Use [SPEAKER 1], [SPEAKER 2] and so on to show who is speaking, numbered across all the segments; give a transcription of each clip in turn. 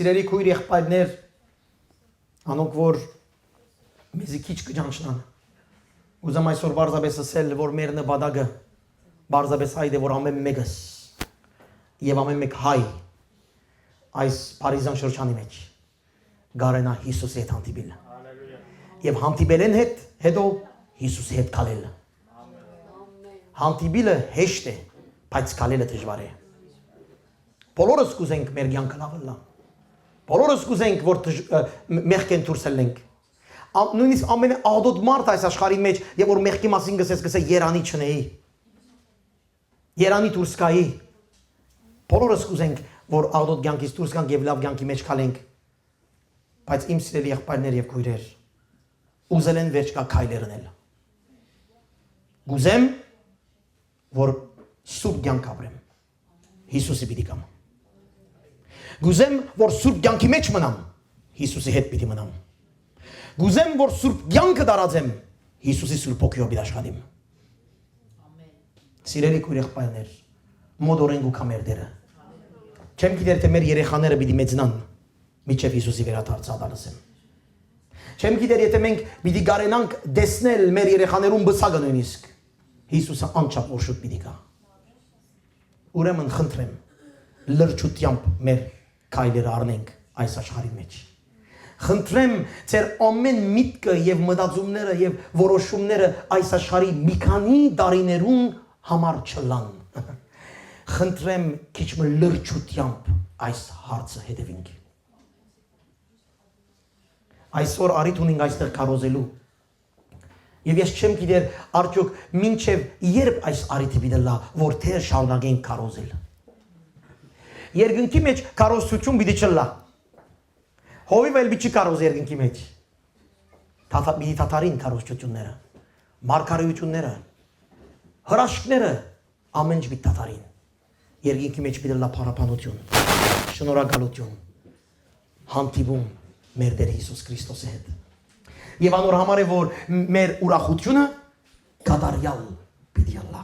[SPEAKER 1] Սիրելի քույր եղբայրներ, անոնք որ մեզի քիչ կճանչնան։ Ուզում այսօր բարձրապես ասել, որ մեր նպատակը բարձրապես այդ է, որ ամեն մեկս եւ ամեն մեկ հայ այս Փարիզյան շրջանի մեջ գարենա Հիսուսի հետ հանդիպել։ Եվ հանդիպելեն հետո Հիսուսի հետ քալել։ Հանդիպելը հեշտ է, բայց քալելը դժվար է։ Բոլորս կուզենք մեր կյանքը լավելա։ Բոլորս կուզենք, որ մեղքեն դուրս ելնենք։ Նույնիսկ ամեն աղդոտ մարդ այս աշխարհի մեջ, եւ որ մեղքի մասին գսես Երանի չնեի։ Երանի դուրս գայի։ Բոլորս կուզենք, որ աղդոտ կյանքից դուրս գանք եւ լավ կյանքի մեջ քալենք։ Բայց իմ սիրելի եղբայրներ եւ քույրեր, ուզել են վերջ կա քայլեր անել։ Գուզեմ, որ սուրբ կյանք ապրեմ։ Հիսուսի պիտի կամ։ Գուզեմ, որ սուրբ կյանքի մեջ մնամ, Հիսուսի հետ պիտի մնամ։ Գուզեմ, որ սուրբ կյանքը դարածեմ, Հիսուսի սուրբ օգիով պիտի աշխատեմ։ Սիրելի քույր եղբայրներ, մոդորենք ու կամեր դերը։ Չեմ գիտեր, թե մեր երեխաները պիտի մեծնան, միջև Հիսուսի վերադարձ ադալսեմ։ Չեմ գիտեր, եթե մենք պիտի գարենանք դեսնել մեր երեխաներուն բսակը նույնիսկ, Հիսուսը անչափ որ շուտ պիտի գա։ Ուրեմն խնդրեմ, լրջությամբ մեր քայլերը առնենք այս աշխարհի մեջ։ Խնդրեմ, ձեր ամեն միտքը եւ մտածումները եւ որոշումները այս աշխարհի մի քանի տարիներուն համար չլան։ Խնդրեմ, քիչ մը լրջությամբ այս հարցը հետևենք։ Այսօր արիթ ունենք այստեղ կարոզելու։ Եվ ես չեմ գիտեր արդյոք մինչև երբ այս արիթը պիտի լա, որ թե շարունակենք կարոզել։ Երկնքի մեջ կարոզություն պիտի չլա։ Հովիվ էլ պիտի կարոզ երկնքի մեջ։ Պիտի թաթարին կարոզությունները, մարգարեությունները, հրաշքները, ամեն ինչ պիտի թաթարին։ Երկնքի մեջ պիտի լա փառաբանություն, շնորհակալություն, հանդիպում մեր Տեր Հիսուս Քրիստոսի հետ։ Եվ անոր համար է, որ մեր ուրախությունը կատարյալ պիտի լա։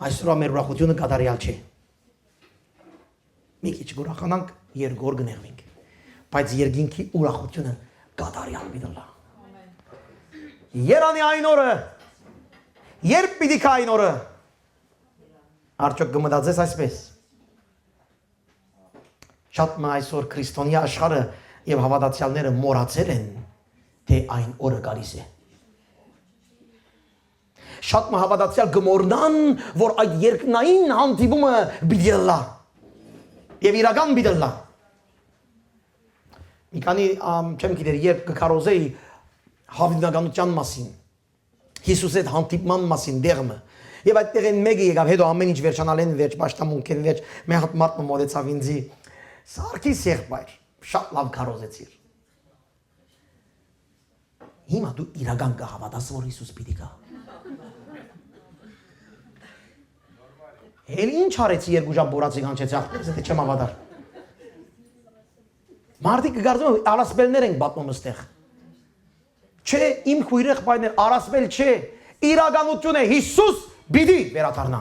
[SPEAKER 1] Այսօր մեր ուրախությունը կատարյալ չէ։ Մի քիչ ուրախանանք, երկու օր կնեղվենք, բայց երկինքի ուրախությունը կատարյալ պիտի լա։ Երանի այն օրը, երբ պիտի կա այն օրը, արդյոք կմտածես այսպես։ Շատ մը այսօր քրիստոնյա աշխարհը եւ հավատացյալները մոռացել են, թե այն օրը գալիս է։ Շատ մը հավատացյալ կմոռնան, որ այդ երկնային հանդիպումը պիտի լա եւ իրական պիտի լա։ Մի քանի չեմ գիտեր, երբ կկարոզեի հավիտենականության մասին, Հիսուսի հետ հանդիպման մասին դերմը, եւ այդտեղ են մեկը եկավ, հետո ամեն ինչ վերջանալեն վերջ, պաշտամունքեն վերջ, մի հատ մարդ մոտեցավ ինձի, Սարգիս եղբայր, շատ լավ կարոզեցիր։ Հիմա դու իրական կհավատաս, որ Հիսուս պիտի գա։ Էլ ինչ արեցի երկու ժամ բորացի կանչեցի աղբերս, եթե չեմ հավատար։ Մարդիկ կգարձում են, արասպելներ ենք բատնում ստեղ։ Չէ, իմ քույր եղբայրներ, արասպել չէ, իրականություն է, Հիսուս պիտի վերադառնա։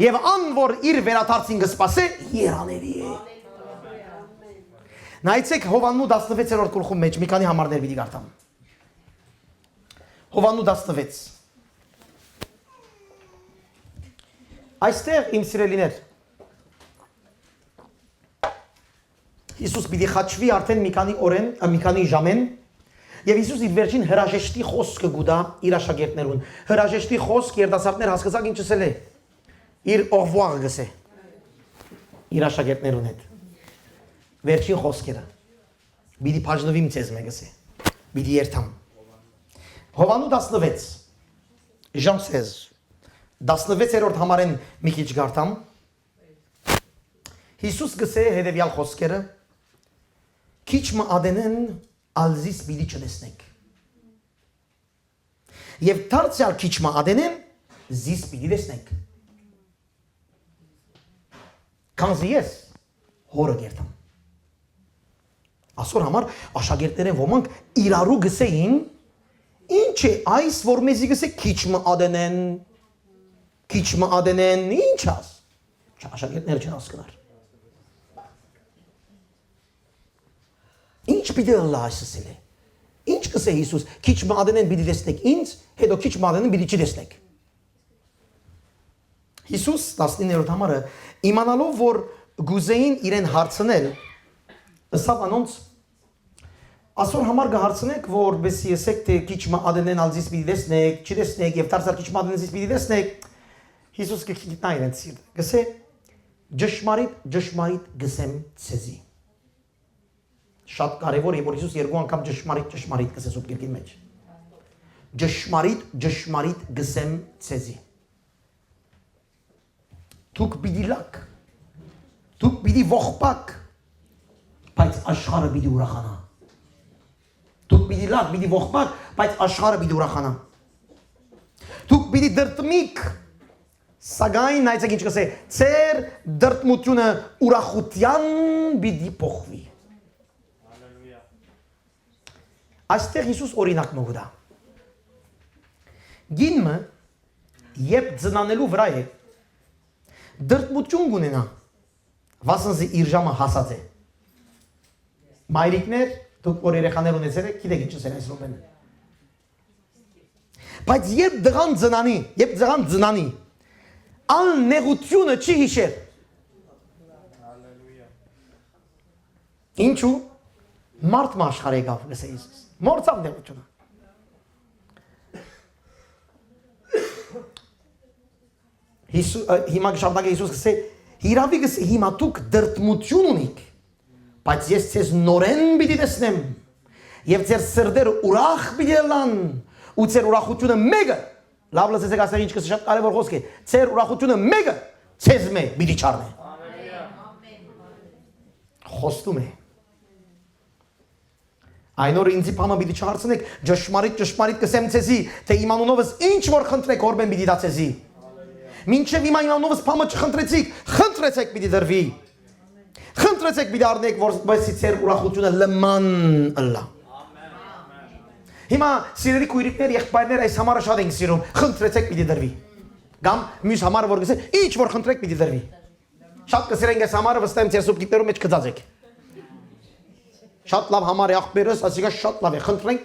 [SPEAKER 1] Եվ ան, որ իր վերադարձին կսպասե, երանելի է։ Նայեցեք Հովաննու 16-րդ գլխում մեջ մի քանի համարներ պիտի կարդամ։ Հովաննու 16։ Այստեղ իմ սիրելիներ Հիսուս պիտի խաչվի արդեն մի քանի օրեն, մի քանի ժամեն, եւ Հիսուս իր վերջին հրաժեշտի խոսքը գուտա իր աշակերտներուն։ Հրաժեշտի խոսք երիտասարդներ հասկացաք ինչ ասել է։ Իր օղվուաղը գսե։ Իր աշակերտներուն հետ։ Վերջին խոսքերը։ Բիդի բաժնվիմ ցեզ մեգսե։ Բիդի երթամ։ Հովաննու 16։ Ժան 16։ 16-րդ համարեն մի քիչ գարտամ։ Հիսուս գսե հետևյալ խոսքերը. Քիչ մը ադենեն ալզիս բիդի չտեսնեք։ Եվ դարձյալ քիչ մը ադենեն զիս բիդի տեսնեք։ Քանզի ես հորը գերտամ։ Այսօր համար աշակերտները ոմանք իրարու գսեին, ինչ է այս, որ մեզի գսե քիչ մը ադենեն, ինչ աս։ Աշակերտները չեն հասկնար։ Ինչ պիտի լա ասել է։ Ինչ կսե Հիսուս, քիչ մադենեն պիտի տեսնեք ինձ, հետո քիչ մադենեն պիտի չտեսնեք։ Հիսուս 19-րդ համարը իմանալով որ գուզեին իրեն հարցնել, ըսավ անոնց ասոր համար կհարցնեք, որովհետեւ եսեք թե քիչ մադենեն ալզիս պիտի տեսնեք, չտեսնեք եւ դարձար քիչ մադենենից պիտի տեսնեք։ Հիսուս կգիտնա իրեն սիրտ։ Գսե ճշմարիտ գսեմ ցեզի։ Շատ կարևոր է որ Հիսուս երկու անգամ ճշմարիտ գսե սուբ գիրքի մեջ։ Ճշմարիտ գսեմ ցեզի։ Դուք պիտի լաք։ Դուք պիտի ողբակ, բայց աշխարհը պիտի ուրախանա։ Դուք պիտի լաք, պիտի ողբակ, բայց աշխարհը պիտի ուրախանա։ Դուք պիտի դրտմիկ, սակայն այցեք ինչ կսե, ծեր դրտմությունը ուրախության պիտի փոխվի։ Այստեղ Հիսուս օրինակ մոգուտա։ Գինը երբ ծնանելու վրա է դրտմություն ունենա, վասնզի իր ժամը հասած է։ Մայրիկներ, դուք որ երեխաներ ունեցել եք, գիտեք ինչ ասել այս րոպեն։ Բայց երբ դղան ծնանի, աննեղությունը չի հիշեր։ Ինչու? Մարդ աշխարհ եկավ, գսե Հիսուս։ Մորցավ նեղությունը։ Հիմա գշարդակ է Հիսուս գսե, հիրավի գսե հիմա դուք դրտմություն ունիք, բայց ես ձեզ նորեն պիտի տեսնեմ, եւ ձեր սրտերը ուրախ պիտի լան, ու ձեր ուրախությունը մեկը, լավ լսեցեք ասել ինչ կսե շատ կարևոր խոսք է, ձեր ուրախությունը մեկը ձեզ մե պիտի չառնի։ Խոստում է։ Այն օրը ինձի փամը պիտի չհարցնեք, ճշմարիտ կսեմ ցեզի, թե իմանունովս ինչ որ խնդրեք օրբեն պիտի դա ցեզի։ Մինչև հիմա իմանունովս փամը չխնդրեցիք, խնդրեցեք պիտի դրվի։ Խնդրեցեք պիտի առնեք, որպեսզի ձեր ուրախությունը լման ըլլա։ Հիմա սիրելի քույրիկներ, եղբայրներ այս համարը շատ են սիրում, խնդրեցեք պիտի դրվի։ Կամ մյուս համարը որ գսե, ինչ որ խնդրեք պիտի դրվի։ Շատ կսիրենք այս համարը, վստահ եմ ձեր սուբտիկներում մեջ կծածեք։ Շատ լավ համար է աղբերս, ասիկա շատ լավ է, խնդրենք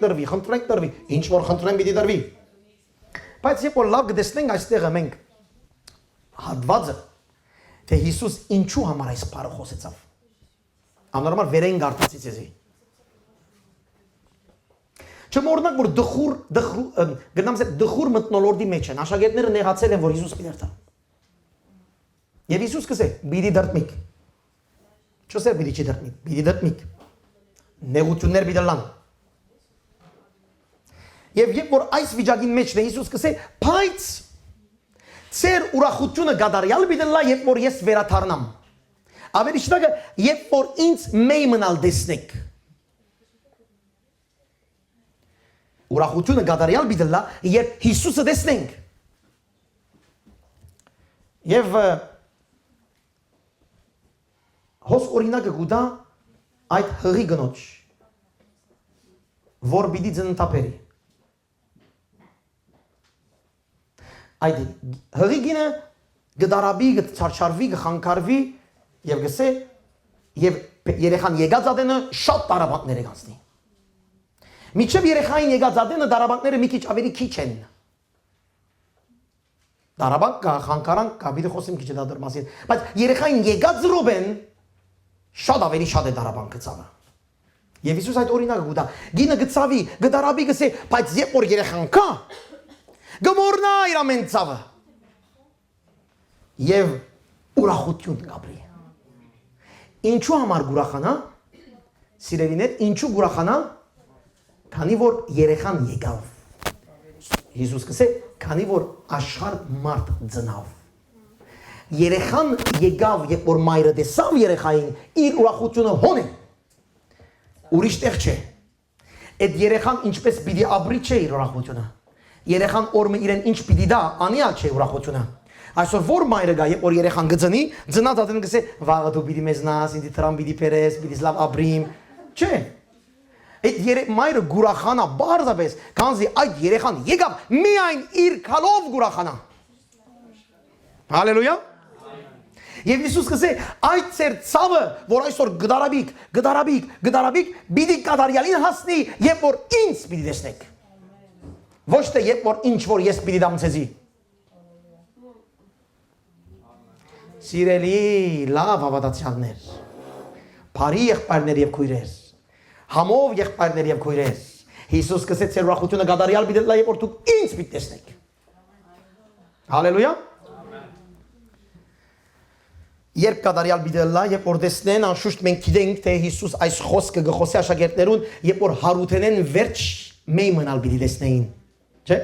[SPEAKER 1] դրվի, ինչ որ խնդրեն պիտի դրվի։ Բայց երբ որ լավ կտեսնենք այստեղը մենք հատվածը, թե Հիսուս ինչու համար այս բառը խոսեցավ։ Աննորմալ վերեն գարտացի ցեզի։ Չմոռնաք որ դխուր մտնոլորտի մեջ են, աշակերտները նեղացել են որ Հիսուս պիտի Եվ Հիսուս կսե, պիտի դրտմիկ։ Չսեր պիտի չի դրտմիկ, պիտի դրտմիկ։ Նեղություններ պիտի լան։ Եվ երբ որ այս վիճակի մեջն է Հիսուս կսե, բայց ծեր ուրախությունը գադարյալ պիտի լա, երբ որ ես վերաթարնամ։ Ավելի շտակը, երբ որ ինձ մեյ մնալ դեսնեք։ Ուրախությունը գադարյալ պիտի լա, երբ Հիսուսը դեսնենք։ Եվ հոս օրինակը գուտա այդ հղի գնոջ, որ պիտի ծննդապերի։ Այդ հղի գինը գդարաբի, գծարչարվի, գխանկարվի և գսե և երեխան եկած ադենը շատ տարաբանքներ է գանցնի։ Միջև երեխային եկած ադենը տարաբանքները մի քիչ ավելի քիչ են։ Տարաբանք կա, խանկարանք կա, պիտի խոսեմ քիչ դա դր մասին, բայց երեխային եկած րոպեն շատ ավելի շատ է տարաբանքը ծավը։ Եվ Հիսուս այդ օրինակը գուտա, գինը գծավի, գդարաբի գսե, բայց երբ որ երեխան կա, գմորնա իր ամեն ծավը և ուրախություն գաբրի։ Ինչու համար գուրախանա, սիրելիներ, ինչու գուրախանա, քանի որ երեխան եկավ։ Հիսուս կսե, քանի որ աշխարհ մարդ ծնավ։ Երեխան եկավ, երբ որ մայրը տեսավ երեխային, իր ուրախությունը հոն է։ Ուրիշ տեղ չէ։ Այդ երեխան ինչպես պիտի ապրի չէ իր ուրախությունը։ Երեխան օրը իրեն ինչ պիտի դա, անիալ չէ ուրախությունը։ Այսօր որ մայրը գա, երբ որ երեխան գծնի, ծնած ատեն գսե, վաղը դու պիտի մեզ նաս, ինձ տրամ պիտի պերես, պիտի լավ ապրիմ։ Չէ։ Այդ մայրը գուրախանա բարձրապես, քանզի այդ երեխան եկավ միայն իր քալով գուրախանա։ Հալելույա։ Եվ Հիսուս կսե այդ ծեր ցավը, որ այսօր գդարաբիկ, պիտի կատարյալին հասնի, երբ որ ինձ պիտի տեսնեք։ Ոչ թե երբ որ ինչ որ ես պիտի դամ ցեզի։ Սիրելի լավ հավատացյալներ, բարի եղբայրներ եւ քույրեր, համով եղբայրներ եւ քույրեր, Հիսուս կսե ծեր ուրախությունը կատարյալ պիտի լա, երբ որ դուք ինձ պիտի տեսնեք։ Հալելույա։ Երբ կատարյալ պիտի լա, երբ որ տեսնեն, անշուշտ մենք գիտենք, թե Հիսուս այս խոսքը գխոսի աշակերտներուն, երբ որ հարութենեն վերջ մեյ մնալ պիտի տեսնեին, չէ՞։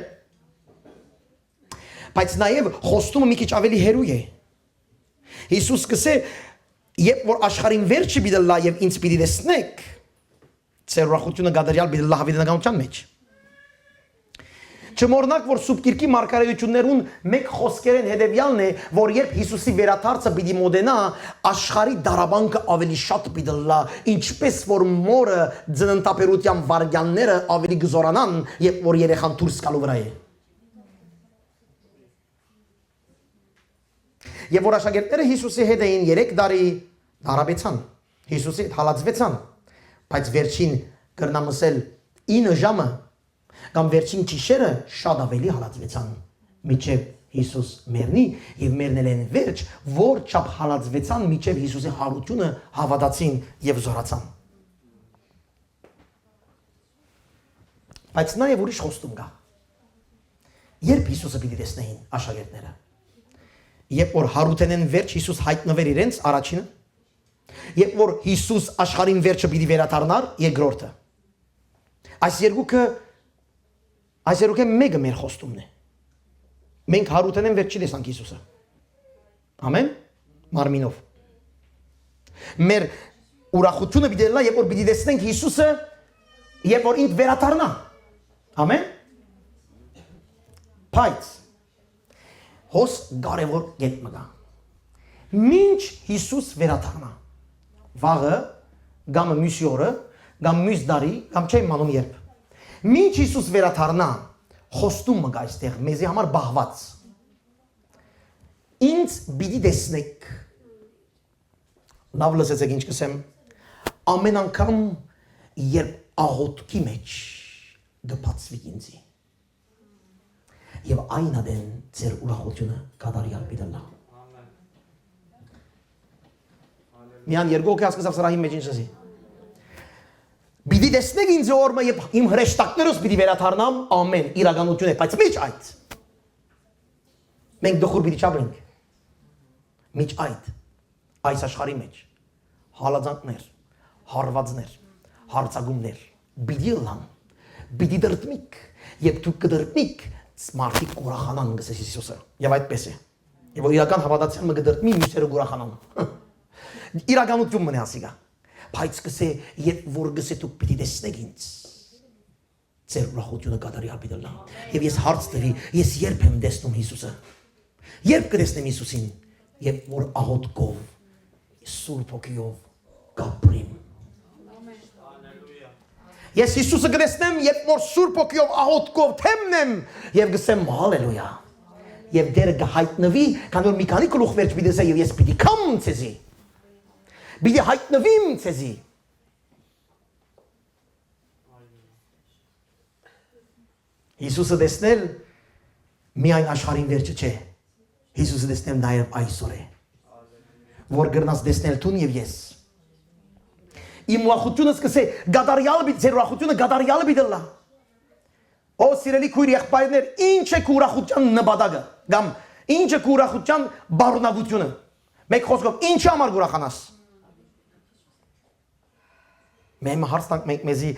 [SPEAKER 1] Բայց նաև խոստումը մի քիչ ավելի հերույ է։ Հիսուս կսե, երբ որ աշխարհին վերջը պիտի լա եւ ինձ պիտի տեսնեք, ծեր ուրախությունը կատարյալ պիտի լա հավիտենականության մեջ։ Չմոռնաք, որ Սուրբ Գիրքի մարգարեություններուն մեկ խոսքերեն հետևյալն է, որ երբ Հիսուսի վերաթարցը պիտի մոտենա, աշխարհի դարաբանկը ավելի շատ պիտի լա, ինչպես որ մորը ծննդապերության վարգյանները ավելի գզորանան, երբ որ երեխան դուրս գալու վրա է։ Եվ որ աշակերտները Հիսուսի հետ էին 3 տարի դարաբեցան, Հիսուսի հետ հալածվեցան, բայց վերջին կրնամսել 9 ժամը կամ վերջին գիշերը շատ ավելի հալածվեցան, մինչև Հիսուս մեռնի եւ մեռնել են վերջ, որ չափ հալածվեցան, մինչև Հիսուսի հարությունը հավատացին եւ զորացան։ Բայց նաեւ ուրիշ խոստում կա։ Երբ Հիսուսը պիտի տեսնեին աշակերտները, երբ որ հարութենեն վերջ Հիսուս հայտնվեր իրենց առաջինը, երբ որ Հիսուս աշխարհին վերջը պիտի վերադառնար երկրորդը։ Այս երկուքը մեկը մեր խոստումն է։ Մենք հարութենեն վերջ չի տեսանք Հիսուսը։ Ամեն։ Մարմինով։ Մեր ուրախությունը պիտի լա, երբ որ պիտի տեսնենք Հիսուսը, երբ որ ինձ վերադառնա։ Ամեն։ Բայց հոս կարևոր կետ մգա։ Մինչ Հիսուս վերադառնա, վաղը, կամ մյուս օրը, կամ մյուս տարի, կամ չեմ իմանում երբ։ Մինչ Հիսուս վերադառնա, խոստում մգա այստեղ մեզի համար բահված։ Ինձ պիտի տեսնեք։ Լավ լսեցեք ինչ կսեմ։ Ամեն անգամ երբ աղոթքի մեջ դպացվի ինձի։ Եվ այն ադեն ձեր ուրախությունը կատարյալ պիտի լա։ Միան երկու օքի հասկացավ սրահի մեջ ինչ ասի։ Պիտի տեսնեք ինձ օրը եւ իմ հրեշտակներս պիտի վերադառնամ, ամեն իրականություն է, բայց միջ այդ։ Մենք դխուր պիտի չաբրենք։ Միջ այդ այս աշխարհի մեջ հալածանքներ, հարվածներ, հարցակումներ պիտի լան, պիտի դրտմիկ, եւ դուք կդրտմիկ, մարդիկ ուրախանան գսես Հիսուսը։ Եվ այդպես է։ Եվ որ իրական հավատացյալ մը կդրտմի, մյուսերը ուրախանան։ Իրականություն մնա ասիգա։ Բայց կսե, երբ որ գսե դուք պիտի տեսնեք ինձ, ձեր ուրախությունը կատարյալ պիտի լա։ Եվ ես հարց տվի, ես երբ եմ տեսնում Հիսուսը։ Երբ կտեսնեմ Հիսուսին, երբ որ աղոթքով, Սուրբ Հոգիով կապրիմ։ Ես Հիսուսը կտեսնեմ, երբ որ Սուրբ Հոգիով աղոթքով թեմնեմ եւ գսեմ հալելույա։ Եվ դերը կհայտնվի, քանի որ մի քանի գլուխ վերջ պիտի ասե եւ ես պիտի կամ ցեզի։ Պիտի հայտնվիմ ցեզի։ Հիսուսը տեսնել միայն աշխարհին վերջը չէ։ Հիսուսը տեսնել նաև այսօր է։ Որ գրնաս տեսնել տուն եւ ես։ Իմ ուրախությունը սկսե գադարյալ բիտ, ձեր ուրախությունը գադարյալ բիտլա։ Ո սիրելի քույր եղբայրներ, ինչ է ուրախության նպատակը, կամ ինչ է ուրախության բարունակությունը։ Մեկ խոսքով, ինչ համար ուրախանաս։ Մենք հարց տանք մենք մեզի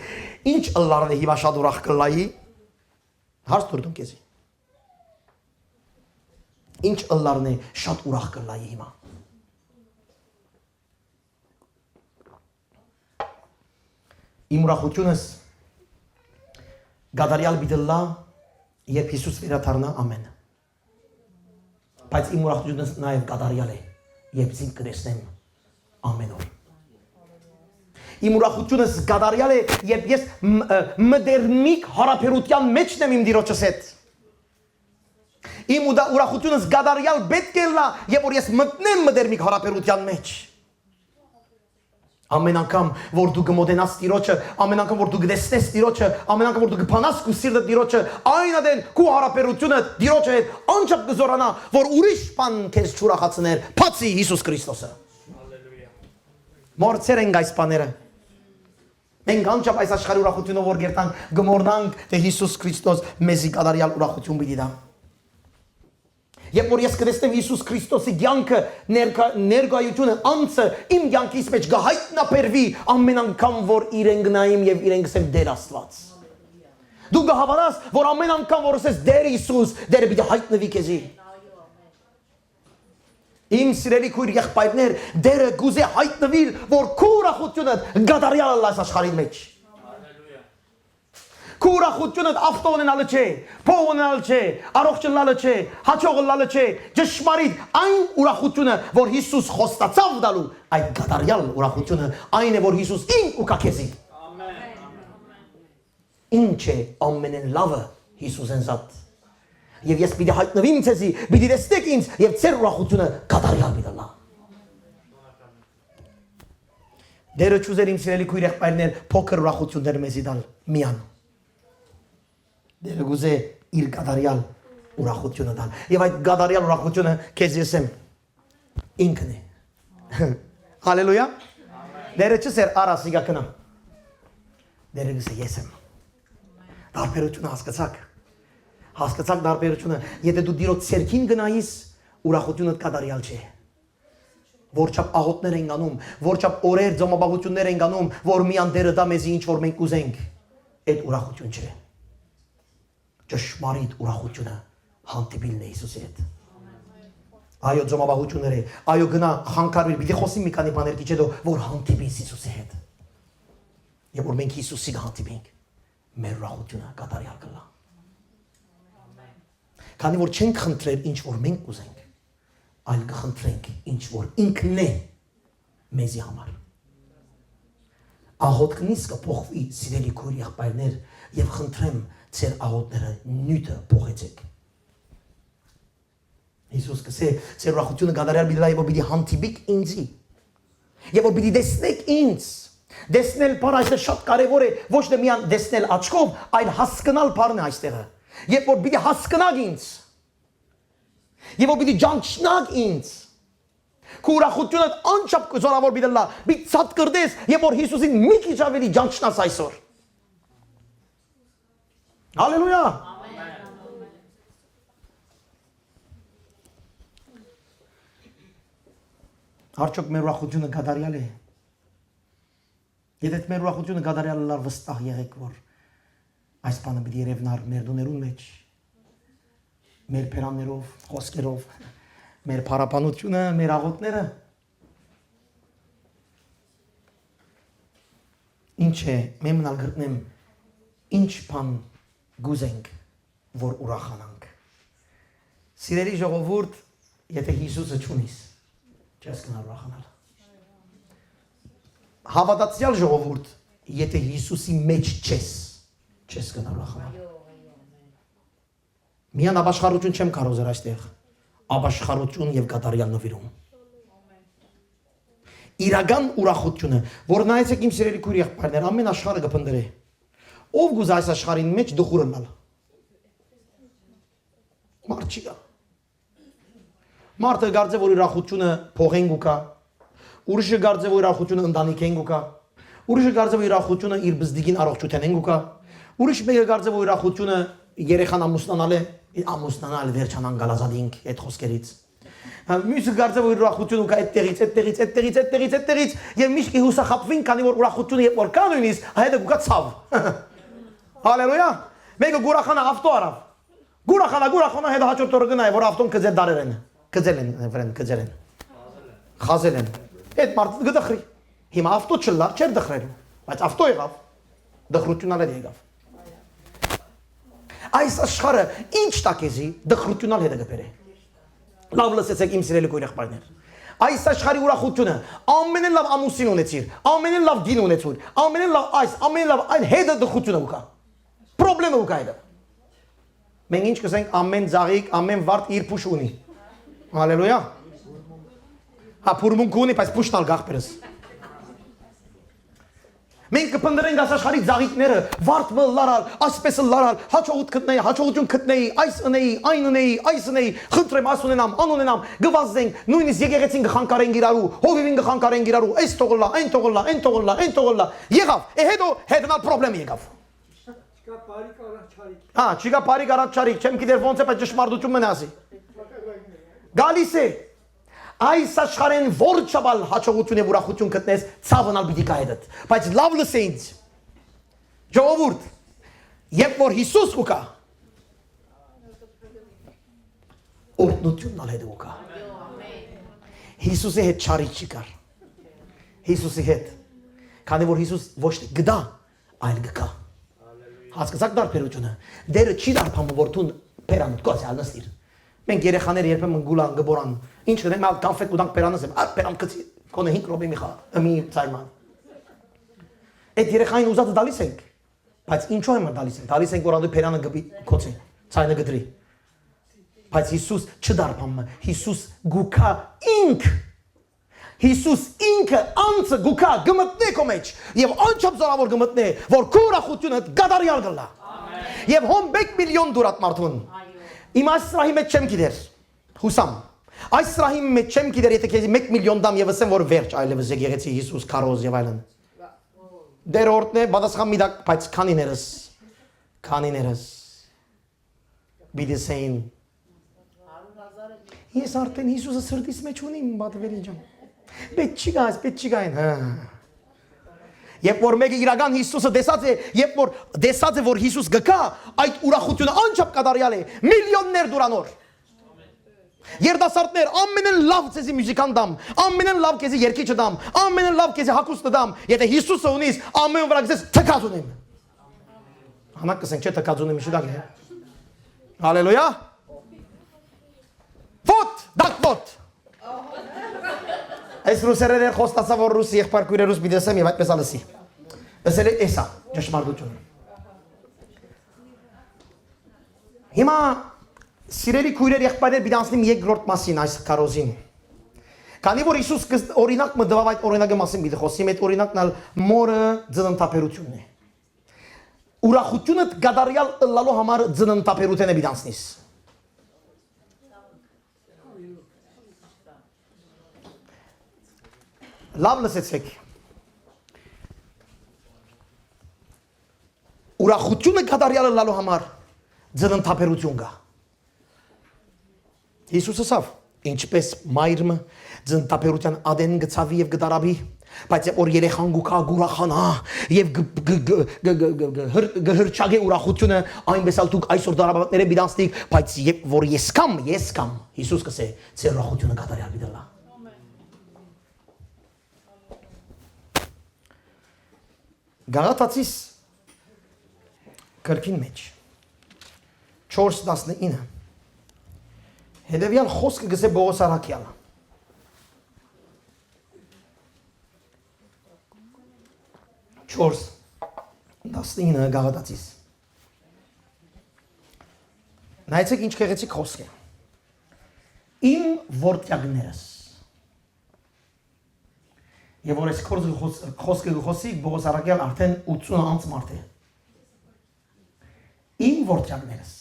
[SPEAKER 1] ինչ ըլլարն է հիմա շատ ուրախ կլայի։ Հարց տուրդում քեզի։ Ինչ ըլլարն է շատ ուրախ կլայի հիմա։ Իմ ուրախությունս գադարյալ բիդլա, երբ Հիսուս վերադառնա ամեն։ Բայց իմ ուրախությունս նաև գադարյալ է, երբ ինձ կտեսնեմ ամեն օր։ Իմ ուրախությունս գադարյալ է, երբ ես մդերնիկ հարաբերության մեջն եմ իմ Տիրոջս հետ։ Իմ ուրախությունս գադարյալ պետք է լա, եւ որ ես մտնեմ մդերմիկ հարաբերության մեջ։ Ամեն անգամ, որ դու գմոտենաս Տիրոջը, ամեն անգամ, որ դու գտեսնես Տիրոջը, ամեն անգամ, որ դու գփանաս քո սիրտը Տիրոջը, այն ադեն քո հարաբերությունը Տիրոջը հետ անչափ կզորանա, որ ուրիշ բան քեզ չուրախացներ, բացի Հիսուս Քրիստոսը։ Հալելույա։ Մորցեր են այս բաները։ Մենք անչափ այս աշխարհի ուրախությունով որ գերտանք, գմորնանք, թե Հիսուս Քրիստոս մեզի կատարյալ ուրախություն պիտի տա։ Երբ որ ես կտեսնեմ Հիսուս Քրիստոսի կյանքը ներկայությունը անձը իմ կյանքից մեջ գահայտնաբերվի ամեն անգամ որ իրեն գնայիմ եւ իրեն գսեմ Տեր Աստված։ Դու կհավատաս որ ամեն անգամ որ ասես Տեր Հիսուս, Տերը պիտի հայտնվի քեզի։ Իմ սիրելի քույր եղբայրներ, Տերը գուզե հայտնվի որ քո ուրախությունը գադարյալ է այս աշխարհի մեջ։ Քո ուրախությունը ավտո ունենալը չէ, փող ունենալը չէ, առողջ լինելը չէ, հաջող լինելը չէ, ճշմարիտ այն ուրախությունը, որ Հիսուս խոստացավ տալու, այդ գադարյալ ուրախությունը այն է, որ Հիսուս ինք ու կակեզի։ Ամեն։ Ինչ է ամենեն լավը Հիսուսեն զատ։ Եվ ես պիտի հայտնվիմ ցեզի, պիտի տեսնեք ինձ եւ ձեր ուրախությունը գադարյալ պիտի լա։ Դերը ճուզեր իմ սիրելի քույր եղբայրներ, փոքր ուրախություններ մեզի տալ միան։ Դերը գուզե իր գադարյալ ուրախությունը տալ։ Եվ այդ գադարյալ ուրախությունը քեզ եսեմ ինքն է։ Հալելույա։ Դերը չսեր արասիգա կնամ։ Դերը գուզե եսեմ։ Դարբերությունը հասկացաք։ Հասկացաք դարբերությունը։ Եթե դու դիրոց ցերքին գնայիս, ուրախությունը գադարյալ չէ։ Որչափ աղոթներ են անում, որչափ օրեր ծոմաբաղություններ են անում, որ միան Տերը դա մեզի ինչ որ մենք կուզենք, այդ ուրախություն չէ։ Ճշմարիտ ուրախությունը հանդիպիլն է Հիսուսի հետ։ Այո ծոմաբաղությունները, այո գնա խանգարվիր, պիտի խոսի մի քանի բաներ քիչ հետո, որ հանդիպիս Հիսուսի հետ։ Եվ որ մենք Հիսուսի հանդիպենք, մեր ուրախությունը կատարյալ կլա։ Քանի որ չենք խնդրել ինչ որ մենք կուզենք, այլ կխնդրենք ինչ որ ինքն է մեզի համար։ Աղոթքնից կփոխվի սիրելի քույր եղբայրներ եւ խնդրեմ ձեր աղոթները նյութը փոխեցեք։ Հիսուս կսե ձեր ուրախությունը գադարյալ պիտի լա եւ պիտի հանդիպիկ ինձի։ Եվ որ պիտի տեսնեք ինձ։ Տեսնել բառը այստեղ շատ կարեւոր է, ոչ թե միան տեսնել աչքով, այլ հասկանալ բառն է այստեղը։ Երբ որ պիտի հասկանաք ինձ։ Եվ որ պիտի ճանչնաք ինձ։ Քո ուրախությունը անչափ կզորավոր պիտի լա, պիտի ցած կրտես, եւ որ Հիսուսին մի քիչ ավելի ճանչնաս այսօր։ Հալելույա։ Արդյոք մեր ուրախությունը գադարյալ է։ Եթե մեր ուրախությունը գադարյալ լար վստահ եղեք, որ այս բանը պիտի երևնար մեր դուներուն մեջ, մեր փերաններով, խոսքերով, մեր փառաբանությունը, մեր աղոթները։ Ինչ է, մեմնալ գրտնեմ, ինչ բան գուզենք, որ ուրախանանք։ Սիրելի ժողովուրդ, եթե Հիսուսը չունիս, չես կնալ ուրախանալ։ Հավատացյալ ժողովուրդ, եթե Հիսուսի մեջ չես կնալ ուրախանալ։ Միան ապաշխարություն չեմ կարոզեր այստեղ, ապաշխարություն եւ կատարյալ նվիրում։ Իրական ուրախությունը, որ նայեցեք իմ սիրելի քույր եղբայրներ, ամեն աշխարհը կփնտրի։ Ով գուզ այս աշխարհին մեջ դխուրը լալ։ Մարդ չի գա։ Մարդը գարձե որ ուրախությունը փողեն գուկա, ուրիշը գարձե որ ուրախությունը ընտանիքեն գուկա, ուրիշը գարձե որ ուրախությունը իր բզդիգին առողջութենեն գուկա, ուրիշ մեկը գարձե որ ուրախությունը երեխան ամուսնանալ է, ամուսնանալ վերջանան գալազադինք այդ խոսքերից։ Մյուսը գարձե որ ուրախությունը կա այդտեղից եւ միշտ հուսախապվին, քանի որ ուրախությունը երբ որ կա նույնիսկ, հայդը գուկա ցավ։ Հալելույա։ Մեկը գուրախանա ավտո արավ։ Գուրախանա հետո հաջորդ օրը գնա որ ավտոն կձեր դարեր են։ Կձել են։ Խազել են։ Այդ մարդը գդխրի։ Հիմա ավտո չլար, չէր դխրել, բայց ավտո եղավ։ Դխրությունալ էլ եղավ։ Այս աշխարհը ինչ տակեզի դխրությունալ հետը գբերե։ Լավ լսեցեք իմ սիրելի քույր-եղբայրներ։ Այս աշխարհի ուրախությունը ամենեն լավ ամուսին ունեցիր, ամենեն լավ գին ունեցիր, ամենեն լավ այս, ամենեն լավ այն հետը դխրությունը ուկա։ Պրոբլեմը ուկա այդ։ Մենք ինչ կսենք ամեն ծաղիկ, ամեն վարդ իր փուշ ունի։ Հալելույա։ Հա փուրմունք ունի, բայց փուշն ալ գախբերս։ Մենք կփնտրենք աշխարհի ծաղիկները, վարդը լարալ, ասպես լարալ, հաջողություն գտնեի, այս ունեի, այն ունեի, այս ունեի, խնդրեմ աս ունենամ, ան ունենամ, գվազենք, նույնիսկ եկեղեցին գխանկարեն գիրարու, հովիվին գխանկարեն գիրարու, այս թողլա, այն թողլա, այն թողլա, այն թողլա։ Եղավ, հետո հետնալ խնդրեմ եկավ։ Հա, չկա բարի կարաչարիկ, չեմ գիտեր ոնց է, բայց ճշմարտություն մեն ասի։ Գալիս է այս աշխարհեն որչաբալ հաջողություն եւ ուրախություն գտնես, ցավնալ պիտի կա հետդ։ Բայց լավ լսեինց։ Ժողովուրդ, երբ որ Հիսուս ուկա, օրհնությունն ալ հետ ուկա։ Հիսուսի հետ չարիք չի կար։ Հիսուսի հետ։ Քանի որ Հիսուս ոչ թե գդա, այլ գկա։ Հասկացաք դարբերությունը։ Դերը չի դարբանում որթուն պերանուտ կոս ալնստիր։ Մենք երեխաներ երբեմն գուլան գբորան ինչ դեմ ալ կոնֆետ ուտանք պերանս եմ պերան կցի կոնե 5 րոպե մի խա մի ցայման այդ երեխային ուզածը դալիս ենք բայց ինչու եմ դալիս ենք որ ադու պերանը գբի կոցի ցայնը գդրի բայց Հիսուս չդարբամ Հիսուս գուքա ինք Հիսուս ինքը անցը գուքա գմտնե քո մեջ եւ անչափ զորավոր գմտնե որ քո ուրախությունը գադարյալ գլա եւ հոմ 1 միլիոն դուրատ մարդուն Իմ այս սրահի մեջ չեմ գիտեր, հուսամ, այս սրահի մեջ չեմ գիտեր, եթե քեզի 1 միլիոն դամ եւ ասեմ, որ վերջ այլևս եկեղեցի Հիսուս, քարոզ եւ այլն։ Դեր օրդն է, բադասխան մի դակ, բայց քանիներս, բիդեսեին։ Ես արդեն Հիսուսը սրտիս մեջ ունիմ, բատվելի ջան։ Պետք չի գային, Երբ որ մեկը իրական Հիսուսը դեսած է, երբ որ դեսած է, որ Հիսուս գկա, այդ ուրախությունը անչափ կատարյալ է, միլիոններ դուրանոր։ Երդասարտներ, ամենեն լավ քեզի մյուզիկան դամ, ամենեն լավ քեզի երգիչը դամ, ամենեն լավ քեզի հագուստը դամ, եթե Հիսուսը ունիս, ամեն վրա քեզ թքած ունեմ։ Համակ կսենք, չէ թքած ունեմ, իշի դակ է։ Հալելույա։ Ոտ, դակվոտ։ Այս ռուսերեն էր խոստացա, որ ռուսի եղբայր քույրը ռուս բիդեսեմ եւ այդպես ալսի։ Ասել է էսա, ճշմարտությունը։ Հիմա սիրելի քույրեր եղբայրներ բիդանցնիմ երկրորդ մասին այս քարոզին։ Քանի որ Հիսուս օրինակ մդվավ այդ օրինակի մասին մի խոսիմ, այդ օրինակն ալ մորը ծննդապերությունն է։ Ուրախությունը գադարյալ ըլլալու համար ծննդապերություն է բիդանցնիս։ Լավ լսեցեք։ Ուրախությունը կատարյալը լալու համար ծննդապերություն կա։ Հիսուսը ասավ, ինչպես մայրը ծննդապերության ադեն գցավի եւ գդարաբի, բայց որ երեխան գուքա գուրախանա եւ գհրճագե ուրախությունը այնպես ալ դուք այսօր դարաբատները բիդանցնիկ, բայց որ ես կամ Հիսուս կսե, ձեր ուրախությունը կատարյալ բիդլա։ Գաղատացիս կրկին մեջ 4:19 հետևյալ խոսքը գսե Բողոս Արաքյալը 4:19 Գաղատացիս նայեցեք ինչ գեղեցիկ խոսք է իմ որդյակներս Եվ որ այս խոսքը խոսիկ, Բողոս Արաքյալ արդեն 80 անց մարդ է։ Իմ որդյակներս։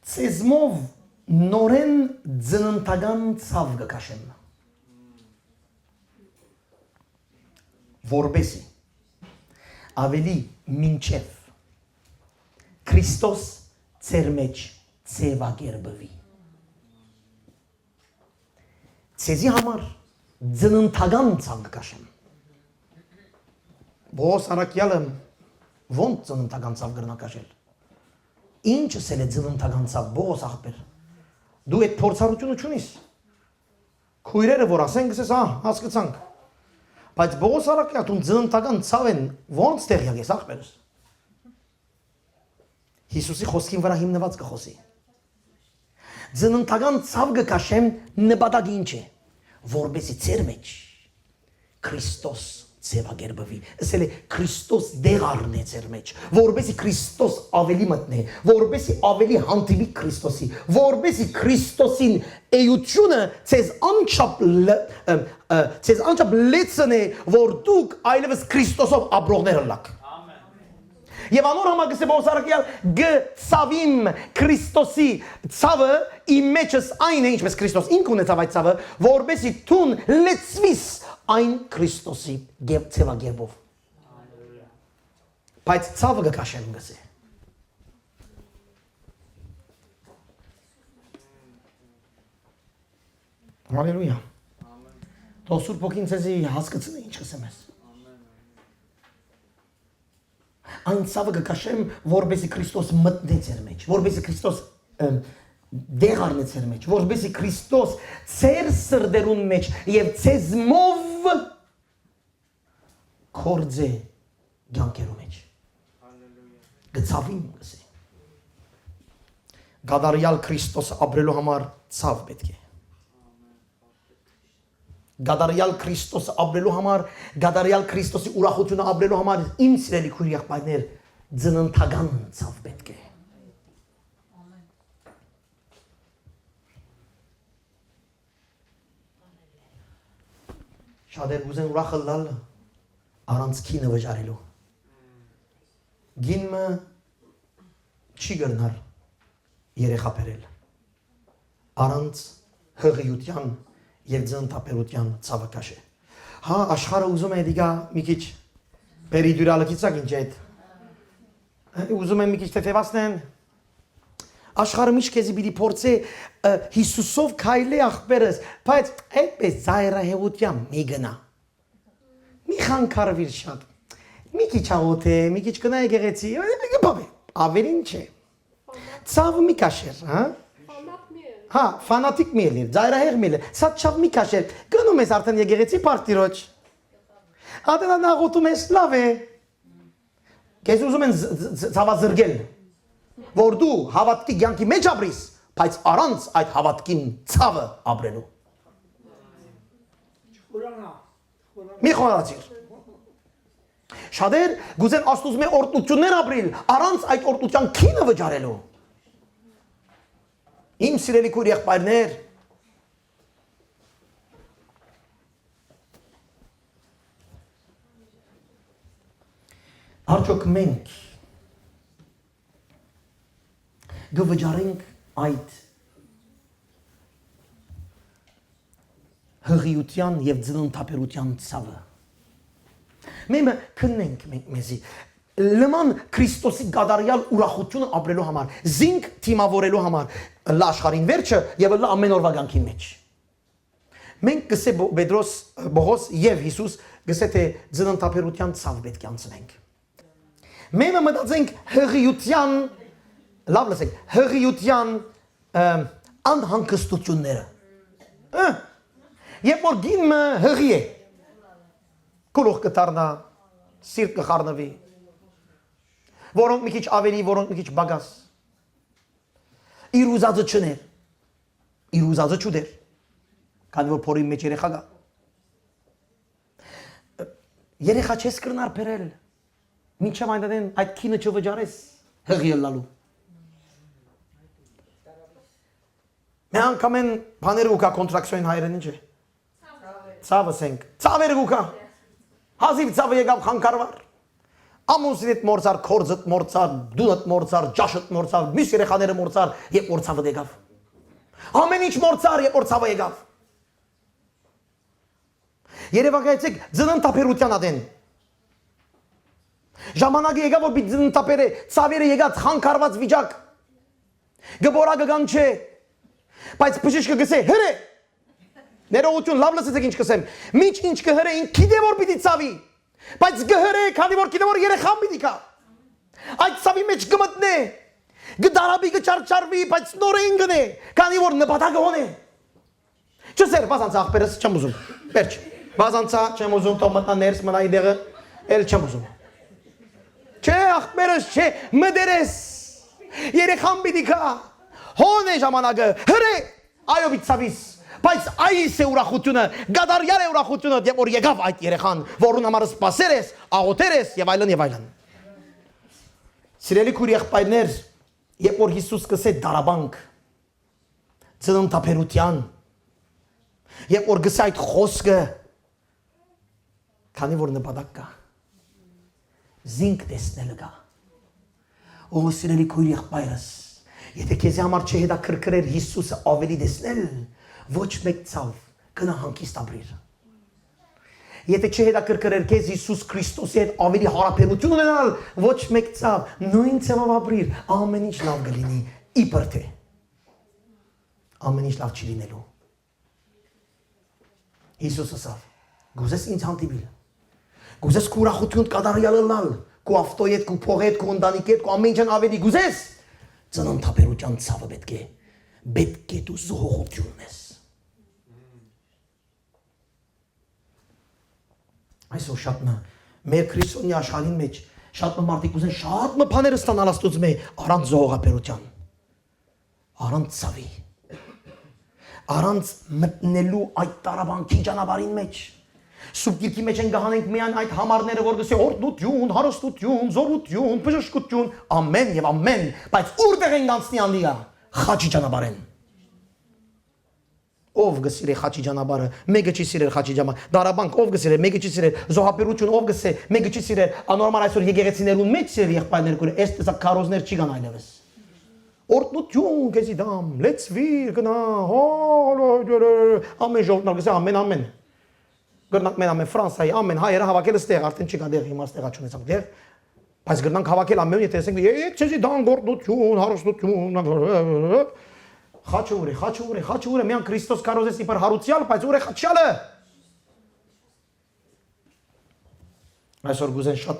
[SPEAKER 1] Ցեզմով նորեն ծննդական ցավ կքաշեմ։ Որբեսի ավելի մինչև Քրիստոս ձեր մեջ ցեվագերբվի։ Ցեզի համար ծննդական ցավ կքաշեմ։ Բողոս Արաքյալը ոնց ծննդական ցավ կրնակաշել։ Ինչ ասել է ծննդական ցավ Բողոս աղբեր։ Դու այդ փորձառությունը չունիս։ Քույրերը որ ասեն գսես, հասկացանք։ Բայց Բողոս Արաքյալը դու ծննդական ցավ են ոնց տեղյակ ես աղբերս։ Հիսուսի խոսքին վրա հիմնված կխոսի։ Ծննդական ցավ կքաշեմ նպատակը ինչ է, որբեսի ձեր մեջ Քրիստոս ձևակերպվի։ Ասել է Քրիստոս դեղ առնե ձեր մեջ, որովհետեւ Քրիստոս ավելի մտնե, որովհետեւ ավելի հանդիպի Քրիստոսի, որովհետեւ Քրիստոսին էությունը ցեզ անչափ լեցնե, որ դուք այլևս Քրիստոսով ապրողներ ըլլաք։ Եվ անոր համագսե բոսարակյալ գծավիմ Քրիստոսի ցավը իմ մեջս այն է ինչպես Քրիստոս ինքն ունեցավ այդ ցավը, որովհետեւ թուն լեցվիս այն Քրիստոսի ցավագերբով։ Բայց ցավը գկաշեմ գսե։ Հալելույա։ Թող Սուրբ Ոգին ցեզի հասկացնի ինչ կսեմ ես։ Այն ցավը գկաշեմ, որովհետեւ Քրիստոս մտնե ձեր մեջ, որովհետեւ Քրիստոս դեղ առնե ձեր մեջ, որովհետեւ Քրիստոս ձեր սրդերուն մեջ եւ ցեզմով կորձե ցանկերու մեջ։ Գծավին գսե։ Գադարյալ Քրիստոս ապրելու համար ցավ պետք է։ Գադարյալ Քրիստոս ապրելու համար, գադարյալ Քրիստոսի ուրախությունը ապրելու համար իմ սիրելի քույր եղբայրներ, ծննդական ցավ պետք է։ Շատեր ուզեն ուրախ լալ առանց քինը վճարելու։ Գինը չի գնար երեխա բերել։ Առանց հղիության եւ ձնտապերության ցավը կաշե։ Հա աշխարհը ուզում է դիգա մի քիչ պերիդուրալակիցակ ինչ այդ։ Ուզում եմ մի քիչ թեթևացնեն։ Աշխարհը միշտ քեզի պիտի փորձե Հիսուսով քայլե ախպերս, բայց այդպես զայրահեղության մի գնա։ Մի խանգարվիր շատ։ Մի քիչ աղոթե, մի քիչ կնա եկեղեցի, ավելին չէ։ Ցավը մի կաշեր, հա։ Հա, ֆանատիկ մի ելիր, զայրահեղ մի ելիր, սա չավ մի կաշեր, գնում ես արդեն եկեղեցի պարտիրոջ, ատենա նաղոտում ես, լավ է, կեզ ուզում են ծավազրգել, որ դու հավատքի գյանքի մեջ ապրիս, բայց առանց այդ հավատքին ծավը ապրելու։ Մի խորացիր։ Շատեր գուզեն աստուծում է օրտնություններ ապրիլ, առանց այդ օրտնության քինը վճարելու։ Իմ սիրելի քույր եղբայրներ, արդյոք մենք գվճարենք այդ հղիության և ձննդապերության ցավը։ Մենք քննենք մեզի լման Քրիստոսի գադարյալ ուրախությունը ապրելու համար, զինք թիմավորելու համար, լա աշխարհին վերջը եւ լա ամեն օրվա կյանքի մեջ։ Մենք գսե Պետրոս, Բողոս եւ Հիսուս գսե թե ձննդապերության ցավ պետք է անցնենք։ Մենք մտածենք հղիության, լավ լսեք, հղիության անհանգստությունները։ Երբ որ գինը հղի է, գլուխ կդառնա, սիրտ կխառնվի, որոնք մի քիչ ավելի, որոնք մի քիչ բագաս։ Իր ուզածը չներ, իր ուզածը չուդեր, քանի որ փորի մեջ երեխա գա։ Երեխա չես կրնար բերել, մինչև այնտեղ այդ քինը չվճարես հղի ելալու։ Մի անգամ են բաները ուկա կոնտրակցիոն հայերեն ինչ է։ Ցավս ենք, ցավերը ուկա։ Հազիվ ցավը եկավ խանգարվար։ Ամուսինդ մորցար, քորձդ մորցար, դունդ մորցար, ջաշդ մորցար, մյուս երեխաները մորցար, երբ որ ցավը եկավ։ Ամեն ինչ մորցար, երբ որ ցավը եկավ։ Երևակայեցեք ձննդապերության ադեն։ Ժամանակը եկավ, որ պիտի ձննդապերը, ցավերը եկած խանգարված վիճակ։ Գբորակը կան չէ։ Բայց բժիշկը գսե, հրե։ Ներողություն, լավ լսեցեք ինչ կսեմ։ Միջ ինչ կհրե, ինք գիտե որ պիտի ցավի։ Բայց գհրե, քանի որ գիտե որ երեխան պիտի կա։ Այդ ցավի մեջ կմտնե։ Գդարաբի կչարչարվի, բայց նորեն գնե, քանի որ նպատակը ունի։ Չսեր, բազանցա ախպերս չեմ ուզում։ Վերջ։ Բազանցա չեմ ուզում, թող մտնա ներս մնա իդեղը, էլ չեմ ուզում։ Չէ, ախպերս չէ, մդերես։ Երեխան պիտի կա։ Հոն է ժամանակը, հրե, այո պիտի ցավիս։ Բայց այս է ուրախությունը, գադարյալ է ուրախությունը, երբ որ եկավ այդ երեխան, որուն համար սպասեր ես, աղոթեր ես եւ այլն եւ այլն։ Սիրելի քույր եղբայրներ, երբ որ Հիսուս սկսեց դարաբանք, ծննդաբերության, երբ որ գսե այդ խոսքը, քանի որ նպատակ կա, զինք տեսնելը կա։ Ո սիրելի քույր եղբայրս, եթե քեզ համար չհետաքրքրեր Հիսուսը ավելի տեսնել, ոչ մեկ ցավ գնա հանգիստ ապրիր։ Եթե չհետաքրքրեր քեզ Հիսուս Քրիստոսի հետ ավելի հարաբերություն ունենալ, ոչ մեկ ցավ նույն ցավով ապրիր, ամեն ինչ լավ կլինի, իբր թե ամեն ինչ լավ չի լինելու։ Հիսուսը ասավ. «Գուզես ինձ հանդիպիլ, գուզես քո ուրախություն կատարյալ լալ, քո ավտոյի հետ, քո փողի հետ, քո ընտանիքի հետ, քո ամեն ինչն ավելի գուզես, ծննդաբերության ցավը պետք է դու զոհողություն ունես»։ Այսօր շատ մեր քրիստոնյա աշխարհին մեջ շատ մարդիկ ուզեն շատ բաներ ստանալ Աստծուց մե առանց զոհողապերության, առանց ցավի, առանց մտնելու այդ տարաբանքի ճանապարհին մեջ։ Սուրբ Գիրքի մեջ են գահանենք միայն այդ համարները, որ գսե օրդություն, հարստություն, զորություն, բժշկություն, ամեն եւ ամեն, բայց որտեղ են անցնի անդիա խաչի ճանապարհին։ Ով գսիրե խաչի ճանապարհը, մեկը չի սիրել խաչի ճանապարհը, դարաբանք ով գսիրե, մեկը չի սիրել, զոհապերություն ով գսե, մեկը չի սիրել, անորմալ այսօր եկեղեցիներուն մեջ սիրել եղբայրներ կուրը, այս տեսակ քարոզներ չի կան այլևս։ Օրդություն քեզի դամ, լեցվիր գնա, ամեն ժողովուրդ գսե ամեն։ Գրնանք մեն ամեն Ֆրանսիայի ամեն հայերը հավաքել ստեղ, արդեն չի կա դեղ հիմա ստեղա չունեցանք դեղ, բայց գրնանք հավաքել ամեն եթե տեսենք, քեզի դամ գործություն, հարստություն, խաչուր է, միան Քրիստոս կարոզես իբր հարուցյալ, բայց ուր է խաչյալը։ Այսօր գուզեն շատ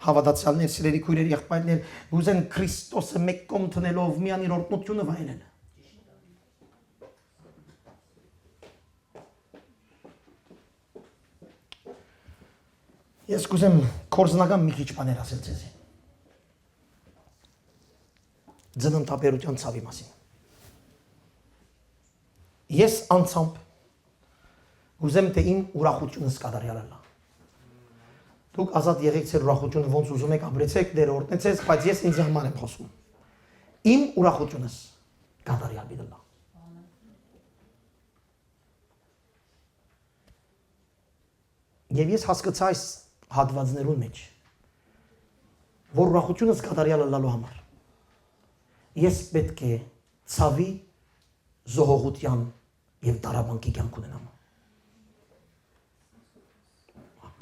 [SPEAKER 1] հավատացյալներ, սիրելի քույրեր, եղբայրներ, գուզեն Քրիստոսը մեկ կողմ տնելով միան իր օրհնությունը վայելել։ Ես գուզեմ կորզնական մի քիչ բաներ ասել ձեզ։ Ծննդաբերության ցավի մասին։ Ես անցամբ ուզեմ թե իմ ուրախությունս կատարյալ լա։ Դուք ազատ եղեք ձեր ուրախությունը ոնց ուզում եք ապրեցեք, դեր օրտնեցեք, բայց ես ինձ համար եմ խոսում։ Իմ ուրախությունս կատարյալ մի լա։ Եվ ես հասկացա այս հատվածներուն մեջ, որ ուրախությունս կատարյալ լալու համար ես պետք է ցավի, զոհողության եւ դարաբանքի կյանք ունենամ։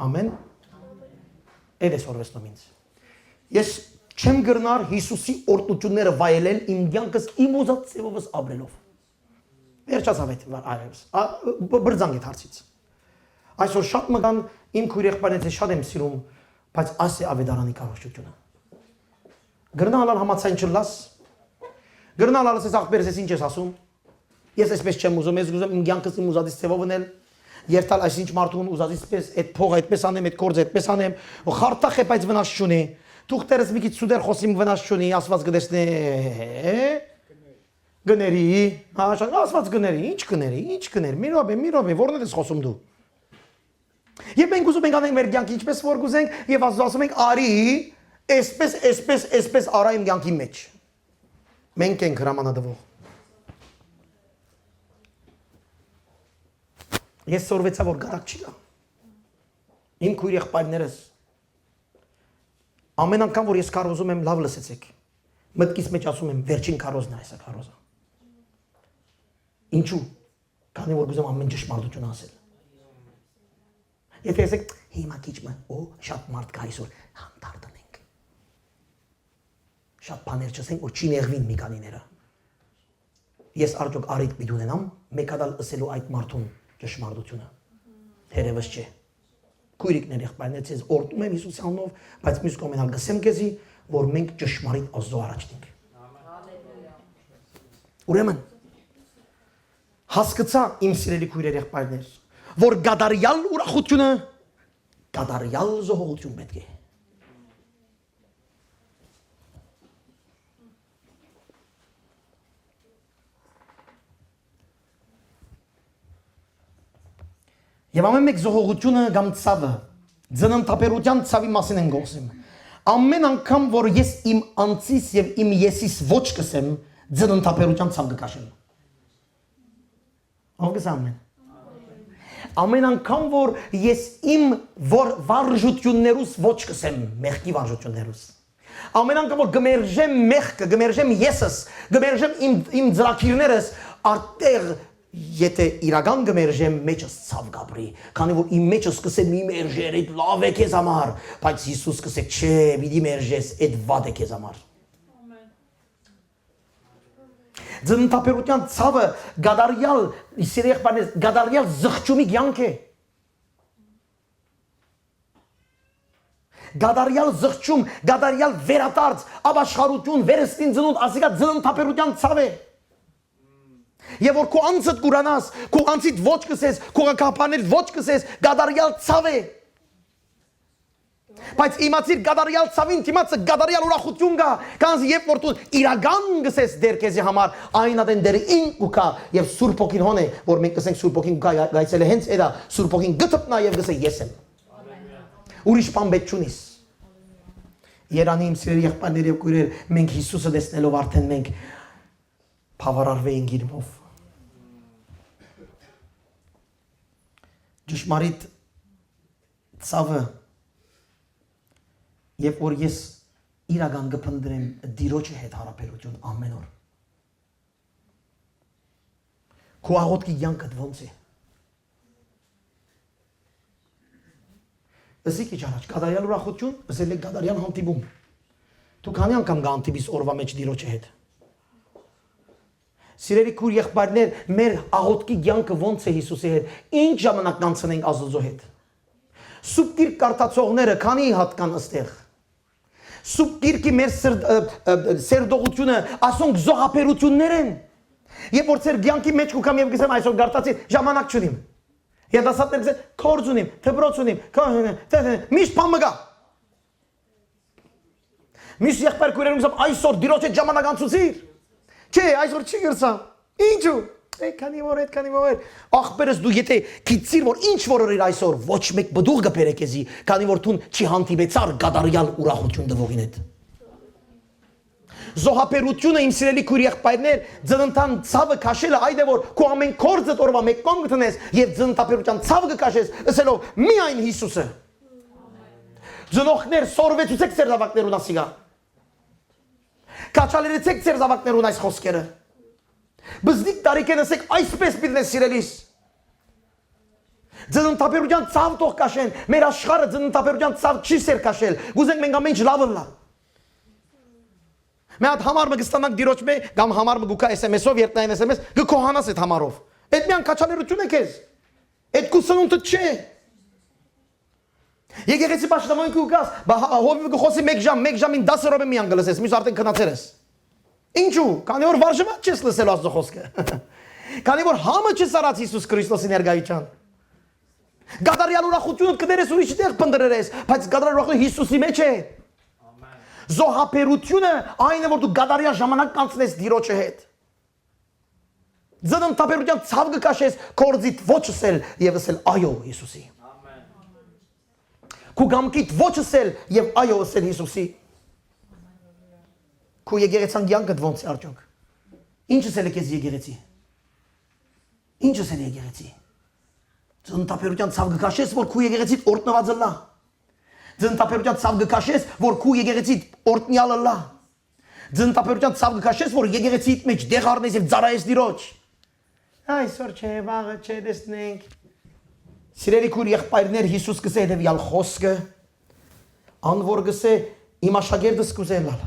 [SPEAKER 1] Ամեն։ Էդես օրվեսնում ինձ։ Ես չեմ գրնար Հիսուսի օրհնությունները վայելել իմ կյանքս իմ ուզած ձևովս ապրելով։ Վերջացավ այլևս։ Բրձանք այդ հարցից։ Այսօր շատ մգան իմ քույր եղբայրներից շատ եմ սիրում, բայց այս է ավետարանի կարողությունը։ Գրնալալ համացայն չլաս, գրնալալ ես աղբերս ես ինչ ես ասում, ես այսպես չեմ ուզում, ես ուզում իմ կյանքս իմ ուզածից ձևով ունել, երթալ այսինչ մարդուն ուզածից պես, այդ փողը այդպես անեմ, այդ գործը այդպես անեմ, խարտախ է, բայց վնաս չունի, թուղթերս մի քիչ սուդեր խոսիմ վնաս չունի, ասված կտեսնե, գների, ասված գների, ինչ գների, մի րոպե, որն ես խոսում դու։ Եվ մենք ուզում ենք անենք մեր կյանքի ինչպես որ գուզենք եւ ասում ենք արի, այսպես արա իմ կյանքի մեջ։ Մենք ենք հրամանատվող։ Ես սորվեցա որ գարակ չի գա։ Իմ քույր եղբայրներս ամեն անգամ որ ես կարոզում եմ լավ լսեցեք։ Մտքիս մեջ ասում եմ վերջին կարոզն է այսա կարոզը։ Ինչու՞։ Քանի որ գուզեմ ամեն ճշմարտություն ասել։ Եթե ասեք հիմա քիչ շատ մարդ կա այսօր հանդարտենք։ Շատ բաներ չասենք ու չի նեղվին մի կանիները։ Ես արդյոք առիթ պիտի ունենամ մեկ հատ ասելու այդ մարդուն ճշմարտությունը։ Թերևս չէ։ Քույրիկներ եղբայրներ ցեզ օրդում եմ Հիսուսի անունով, բայց մյուս կողմենալ գսեմ քեզի, որ մենք ճշմարիտ Աստծո առաջ ենք։ Ուրեմն հասկացա իմ սիրելի քույրեր եղբայրներ, որ գադարյալ ուրախությունը գադարյալ զոհողություն պետք է։ Եվ ամեն մեկ զողողությունը կամ ցավը ձնընթափերության ցավի մասին են գործում։ Ամեն անգամ որ ես իմ անձիս եւ իմ եսիս ոչ կսեմ, ձնընթափերության ցավ կկաշեմ։ Ով կսամեն։ Ամեն անգամ որ ես իմ վարժություններուս ոչ կսեմ, մեղքի վարժություններուս։ Ամեն անգամ որ գմերժեմ մեղքը, գմերժեմ եսս, գմերժեմ իմ ծրագիրներս, արտեղ եթե իրական գմերժեմ մեջս ցավ գաբրի, քանի որ իմ մեջս կսեմ իմ մերժեր, այդ լավ է քեզ համար, բայց Հիսուս կսե չէ, պիտի մերժես, այդ վատ է քեզ համար։ Ձնընթափերության ցավը գադարյալ, իսիրիխ բանես, գադարյալ զղջումի կյանք է։ Գադարյալ զղջում, գադարյալ վերադարձ, ապաշխարություն, վերստին ծնունդ, ասիկա ձնընթափերության ցավ է։ Եվ որ քո անձդ կուրանաս, քո անձիդ ոչ կսես, քո կապանել ոչ կսես, գադարյալ ցավ է։ Բայց իմացիր գադարյալ ցավին դիմացը գադարյալ ուրախություն կա, կանց երբ որ դու իրական գսես դեր քեզի համար, այն ադեն դերը ին ու կա եւ Սուրբ Օքին հոն է, որ մենք կսենք Սուրբ Օքին գայցել է հենց էդա, Սուրբ Օքին գտպնա եւ գսե ես եմ։ Ուրիշ բան պետք չունիս։ Երանի իմ սիրելի եղբայրներ եւ քույրեր, մենք Հիսուսը տեսնելով արդեն մենք բավարարվեինք իրմով։ Ճշմարիտ ցավը Եվ որ ես իրական կփնտրեմ Տիրոջի հետ հարաբերություն ամեն օր։ Քո աղոթքի կյանքդ ոնց է։ Ըսիկ իջ առաջ, գադարյալ ուրախություն, ըսել է գադարյալ հանդիպում։ Դու քանի անգամ գանտիպիս օրվա մեջ Տիրոջի հետ։ Սիրելի քույր եղբայրներ, մեր աղոթքի կյանքը ոնց է Հիսուսի հետ։ Ինչ ժամանակ կանցնենք Աստծո հետ։ Սուրբ Գիրք կարդացողները քանի հատ կան ըստեղ։ Սուրբ Գիրքի մեր սերդողությունը ասոնք զոհապերություններ են։ Եվ որ ծեր կյանքի մեջ կուքամ եւ գսեմ այսօր գարտացի ժամանակ չունիմ։ Եդասատներ գսեն կորձ ունիմ, թբրոց ունիմ, միշտ բան մգա։ Միշտ եղբայր քույրերուն գսեմ այսօր դիրոջ հետ ժամանակ անցուցիր։ Չէ, այսօր չի գրսամ։ Ինչու։ Քանի որ ախպերս դու եթե գիտիր որ ինչ որորիր այսօր ոչ մեկ բդուղ կբերե քեզի, քանի որ դու չի հանդիպեցար գադարյալ ուրախություն դվողին հետ։ Զոհապերությունը իմ սիրելի քույր եղբայրներ, ձնընթան ցավը քաշելը այդ է որ քո ամեն կորձը օրվա մեկ կողմ գտնես եւ ձնընթապերության ցավը կքաշես, ասելով միայն Հիսուսը։ Ձնողներ սորվեցուցեք ծեր զավակներուն ասիգա։ Կաչալերեցեք ծեր զավակներուն այս խոսքերը։ Բզդիկ տարիքեն ասեք այսպես պիտի սիրելիս։ Ձնընթապերության ցավ թող կաշեն, մեր աշխարհը ձնընթապերության ցավ չի սեր կաշել։ Գուզենք մենք ամեն ինչ լավ լա։ Մենք համար մը կստանանք դիրոջ մե, կամ համար մը գուկա SMS-ով երտնային SMS, գկոհանաս այդ համարով։ Այդ միան կաչալերություն է քեզ։ Այդ կուսանունը չէ։ Եկեղեցի պաշտամունք ուկաս, հովիվ գխոսի 1 ժամին 10 րոպե միան գլսես, մյուս արդեն քնացել ես։ Ինչու՞, քանի որ վարժված չես լսել Աստծո խոսքը։ Քանի որ համը չես արած Հիսուս Քրիստոսի ներկայության։ Գադարյալ ուրախությունը կներես ուրիշ տեղ փնտրես, բայց գադարյալ ուրախությունը Հիսուսի մեջ է։ Զոհապերությունը այն է որ դու գադարյալ ժամանակ կանցնես Տիրոջի հետ։ Ձնընթապերության ցավ կքաշես, կորձիդ ոչ ասել եւ ասել այո Հիսուսի։ Քու գամքիդ ոչ ասել եւ այո ասել Հիսուսի։ Քու եկեղեցան կյանքդ ոնց է արդյոք։ Ինչ ասել է քեզ եկեղեցի։ Ինչ ասել է եկեղեցի։ Ձնընթապերության ցավ կքաշես, որ քու եկեղեցիդ օրտնված լա։ Ձնընթապերության ցավ կքաշես, որ քու եկեղեցիդ օրտնյալը լա։ Ձնընթապերության ցավ կքաշես, որ եկեղեցիդ մեջ դեղ առնես եւ ծառայես Տիրոջ։ Այսօր չէ, վաղը չէ, տեսնենք։ Սիրելի քույր եղբայրներ, Հիսուս կսե հետևյալ խոսքը, անոր կսե իմ աշակերտս կուզե լալ։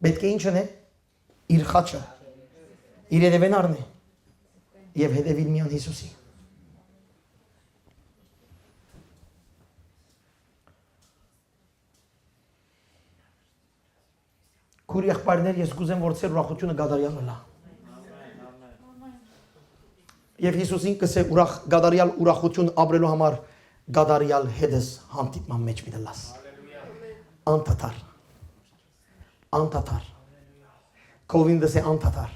[SPEAKER 1] Պետք է ինչն է, իր խաչը, իր հետևեն առնի եւ հետևիլ միան Հիսուսի։ Քույր եղբայրներ, ես կուզեմ որ ծեր ուրախությունը գադարյալը լա։ Եվ Հիսուսին կսե ուրախ գադարյալ ուրախություն ապրելու համար գադարյալ հետս հանդիպման մեջ մի դլաս։ Անտատար։ Անտատար։ Կովին դսե անտատար։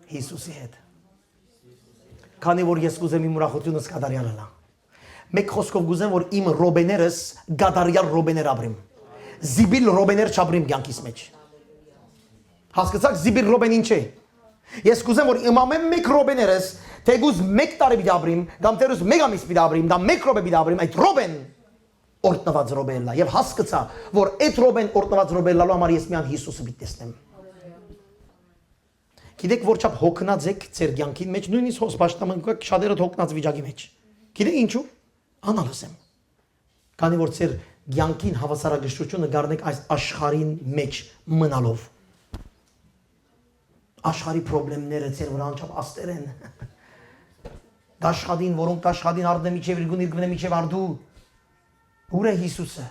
[SPEAKER 1] Հիսուսի հետ։ Քանի որ ես կուզեմ իմ ուրախությունս կատարյալ լա։ Մեկ խոսքով կուզեմ որ իմ ռոբեներս կատարյալ ռոբեներ ապրեմ։ Զիբիլ ռոբեներ չապրեմ կյանքիս մեջ։ Հասկացաք զիբիլ ռոբեն ինչ է։ Ես կուզեմ որ իմ ամեն մեկ ռոբեներս թեգուզ մեկ տարի պիտի ապրեմ, կամ թերուզ մեկ ամիս պիտի ապրեմ, դա մեկ ռոբե պիտի ապրեմ, այդ ռոբեն օրտնված ռոբեն լա եւ հասկացա որ այդ ռոբեն օրտնված ռոբեն լալու համար ես միան Հիսուսը պիտի տեսնեմ։ Գիտեք որչափ հոգնած եք ձեր կյանքին մեջ, նույնիսկ հոս պաշտամունք շատերը հոգնած վիճակի մեջ։ Գիտեք ինչու։ Անալս եմ։ Քանի որ ձեր կյանքին հավասարակշռությունը գարնեք այս աշխարհին մեջ մնալով։ Աշխարհի խնդիրները ձեր վրա անչափ աստեր են։ Դաշխադին, որոնք դաշխադին արդեն միջև իրգուն իրգուն միջև արդու։ Ուր է Հիսուսը։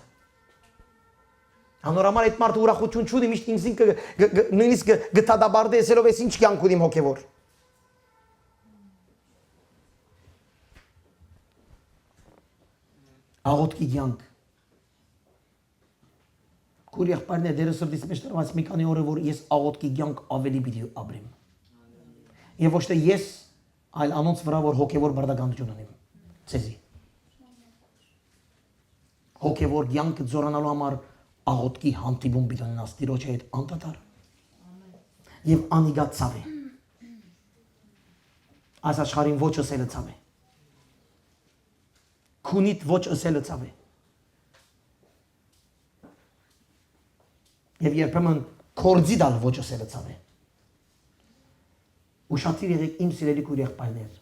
[SPEAKER 1] Անորամար այդ մարդը ուրախություն չունի, միշտ ինքնին նույնիսկ գտադաբարդե էսելով էս ինչ կյանք ունիմ հոգևոր։ Աղոթքի կյանք։ Քույր եղբայրներ դերը սրտից մեջ տրված մի քանի օր որ ես աղոթքի կյանք ավելի պիտի ապրեմ։ Եվ ոչ թե ես, այլ անոնց վրա որ հոգևոր բարդականություն ունեմ։ Ցեզի։ Հոգևոր կյանքը զորանալու համար աղոթքի հանդիպում պիտի ունենաս Տիրոջի հետ անդադար։ Եվ անիգա ցավ է։ Այս աշխարհին ոչ ասելը ցավ է։ Քունիտ ոչ ասելը ցավ է։ Եվ երբեմն կորձի դալ ոչ ասելը ցավ է։ Ուշադիր եղեք իմ սիրելի քույր եղբայրներ,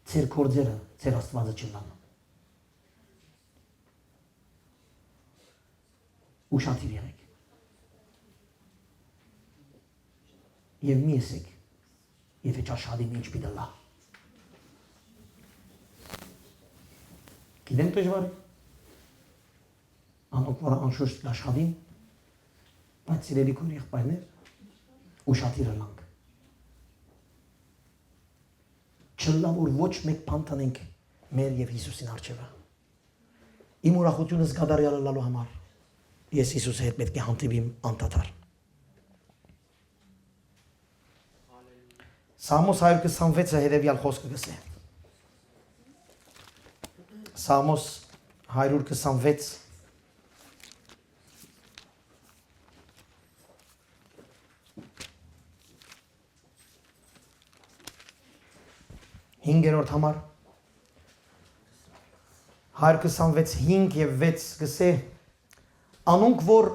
[SPEAKER 1] ձեր կորձերը ձեր Աստվածը չլան։ Ուշադիր եղեք։ Եվ մի եսեք, եւ հեչ աշխատին ինչ պիտի լա։ Գիտեմ դժվար է։ Անոնք որ անշուշտ աշխատին, բայց սիրելի քույր եղբայրներ, ուշադիր ըլանք։ Չլա որ ոչ մեկ բան տնենք մեր եւ Հիսուսին առջևը։ Իմ ուրախությունս կատարյալ լալու համար ես Հիսուսի հետ պետք է հանդիպիմ անդադար։ Սամոս 126-ը հետևյալ խոսքը գսե։ Սամոս 126 5-րդ համար 126 5 եւ 6 գսե անոնք որ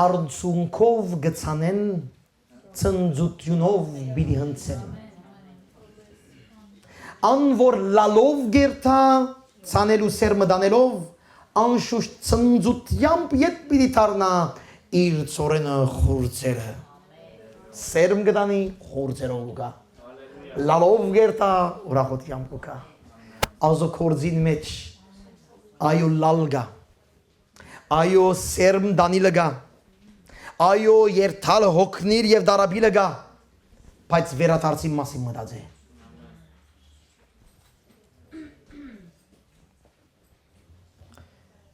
[SPEAKER 1] արցունքով գցանեն ծնծությունով պիտի հնցեն ան որ լալով գերտա ցանելու սերմը դանելով անշուշտ ծնծությամբ յետ պիտի դառնա իր ծորենը խորձերը սերմ գտանի խորձերով գա լալով գերտա ուրախությամբ կա ազո կորձին մեջ այո լալգա այո սերմ դանիլը գա այո երթալը հոգնիր եւ դարաբիլը գա բայց վերադարձի մասին մտածե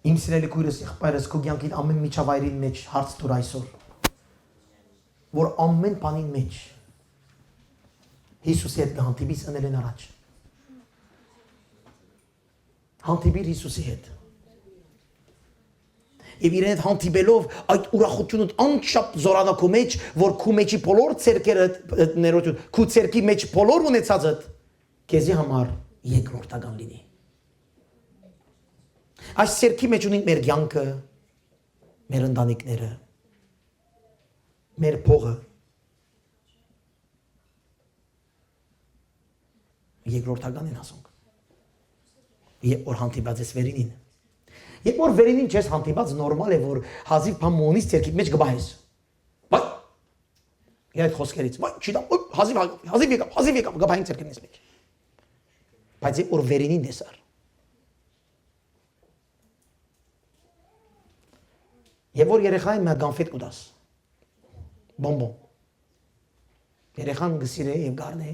[SPEAKER 1] իմ սիրելի քույրս եղբայրս քո կյանքին ամեն միջավայրին մեջ հարց դուր այսօր որ ամեն բանին մեջ Հիսուսի հետ հանդիպիս ընելեն առաջ։ Հանդիպիր Հիսուսի հետ։ Եվ իրեն հետ հանդիպելով այդ ուրախությունը անչափ զորանա քո մեջ, որ քո մեջի բոլոր ցերկերը ներողություն, քո ցերկի մեջ բոլոր ունեցածը քեզի համար երկրորդական լինի։ Այս ցերկի մեջ ունենք մեր կյանքը, մեր ընտանիքները, մեր փողը երկրորդական են ասոնք։ Երբ որ հանդիպած ես վերինին։ Երբ որ վերինին չես հանդիպած նորմալ է որ հազիվ բան մոնից ցերկի մեջ գբահես։ Բայ։ Այդ խոսքերից, բայ, չի դա, հազիվ եկավ, գբահին ցերկինից մեջ։ Բայց երբ որ վերինին դեսար։ Եվ որ երեխային մի գանֆետ կուտաս։ Բոմբոն։ Երեխան գսիրե եւ գարնե։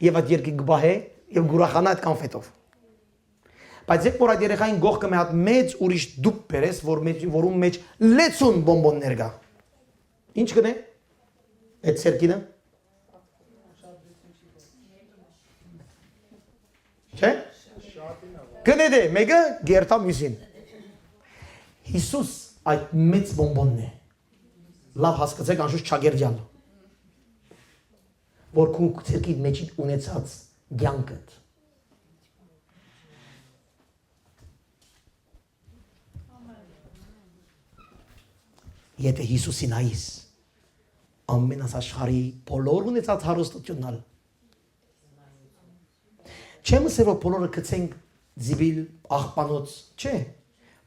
[SPEAKER 1] Եվ այդ երկի գբահե եւ գուրախանա այդ կոնֆետով։ Բայց երբ որ այդ երեխային գողքը մի հատ մեծ ուրիշ դուփ բերես, որում մեջ լեցուն բոմբոններ կա։ Ինչ կնե։ Այդ ցերկինը։ Չէ՞։ Գնեդե, մեկը գերտա մյուսին։ Հիսուս այդ մեծ բոմբոնն է։ Լավ հասկացեք անշուշտ չագերդյալ։ Որ քու ցերկի մեջ ունեցած ցանկդ։ Եթե Հիսուսին այս ամենաս աշխարհի բոլոր ունեցած հարստությունն ալ։ Չեմ ասել որ բոլորը գցենք զիբիլ աղբանոց, չէ,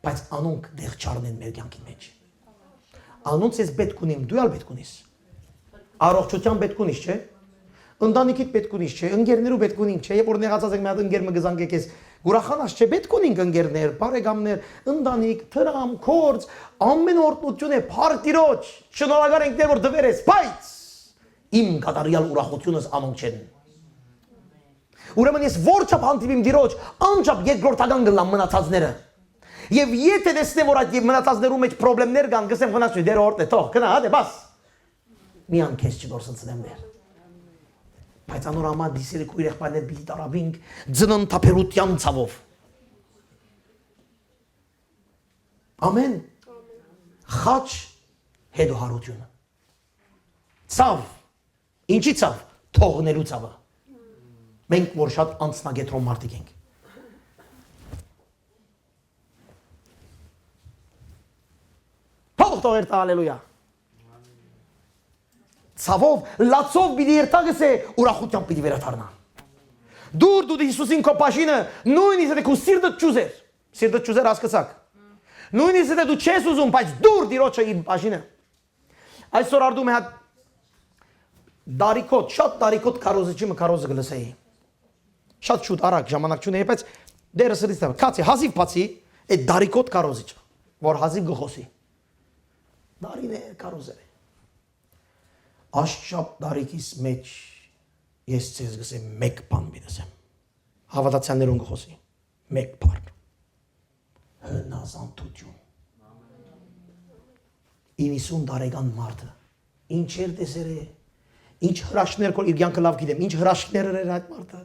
[SPEAKER 1] բայց անոնք դեղ չառնեն մեր կյանքի մեջ։ Անոնց ես պետք ունիմ, դու ալ պետք ունիս։ Առողջության պետք ունիս, չէ։ Ընտանիքիդ պետք ունիս, չէ, ընկերներու պետք ունին, չէ, երբ որ նեղացած եք մի հատ ընկեր մը գզանք եկես, ուրախանաս չէ, պետք ունին ընկերներ, բարեկամներ, ընտանիք, թրամ, կորձ, ամեն օրտնություն է, փարտիրոջ, շնորհակալ ենք դեր որ դվեր ես, բայց իմ կատարյալ ուրախությունս անոնք չեն։ Ուրեմն ես որչափ հանդիպիմ դիրոջ, անչափ երկրորդական գլամ մնացածները։ Եվ եթե տեսնեմ որ այդ մնացածներու մեջ խնդիրներ կան, գսեմ վնաս դեր օրտ է, թող, գնա, հա դե բաս։ Միան քեզ չդորսնցնեմ դեր։ Բայց անոր ամա դիսերը քույր եղբայրներ բիդի տարավինք ձննթափերության ցավով։ Ամեն։ Խաչ հետո հարությունը։ Ցավ։ Ինչի ցավ։ Թողնելու ցավը։ Մենք որ շատ անցնագետրոն մարդիկ ենք։ Փող տողեր տա հալելույա։ Ցավով, լացով պիտի երթագս է, ուրախությամբ պիտի վերադառնա։ Դուր դու Հիսուսին քո բաժինը, նույնիսկ եթե քո սիրտը ճուզեր հասկացաք։ Նույնիսկ եթե դու չես ուզում, բայց դուր դիրոջը իր բաժինը։ Այսօր արդում է հատ դարիքոտ, շատ դարիքոտ քարոզիչի մը քարոզը գլսեի։ Շատ շուտ արագ ժամանակ չունեի, բայց դերը սրից տա։ Քացի, հազիվ բացի, այդ դարիքոտ քարոզիչը, որ հազիվ գխոսի։ Դարին է քարոզել։ Աշճապ դարիքիս մեջ ես ցեզ գսեմ մեկ բան բիդեսեմ։ Հավատացյալներուն գխոսի։ Մեկ բան։ Հնազանդություն։ 90 տարեկան մարդը ինչ էր տեսեր է։ Ինչ հրաշքներ կոր իր կյանքը լավ գիտեմ, ինչ հրաշքներ էր այդ մարդը,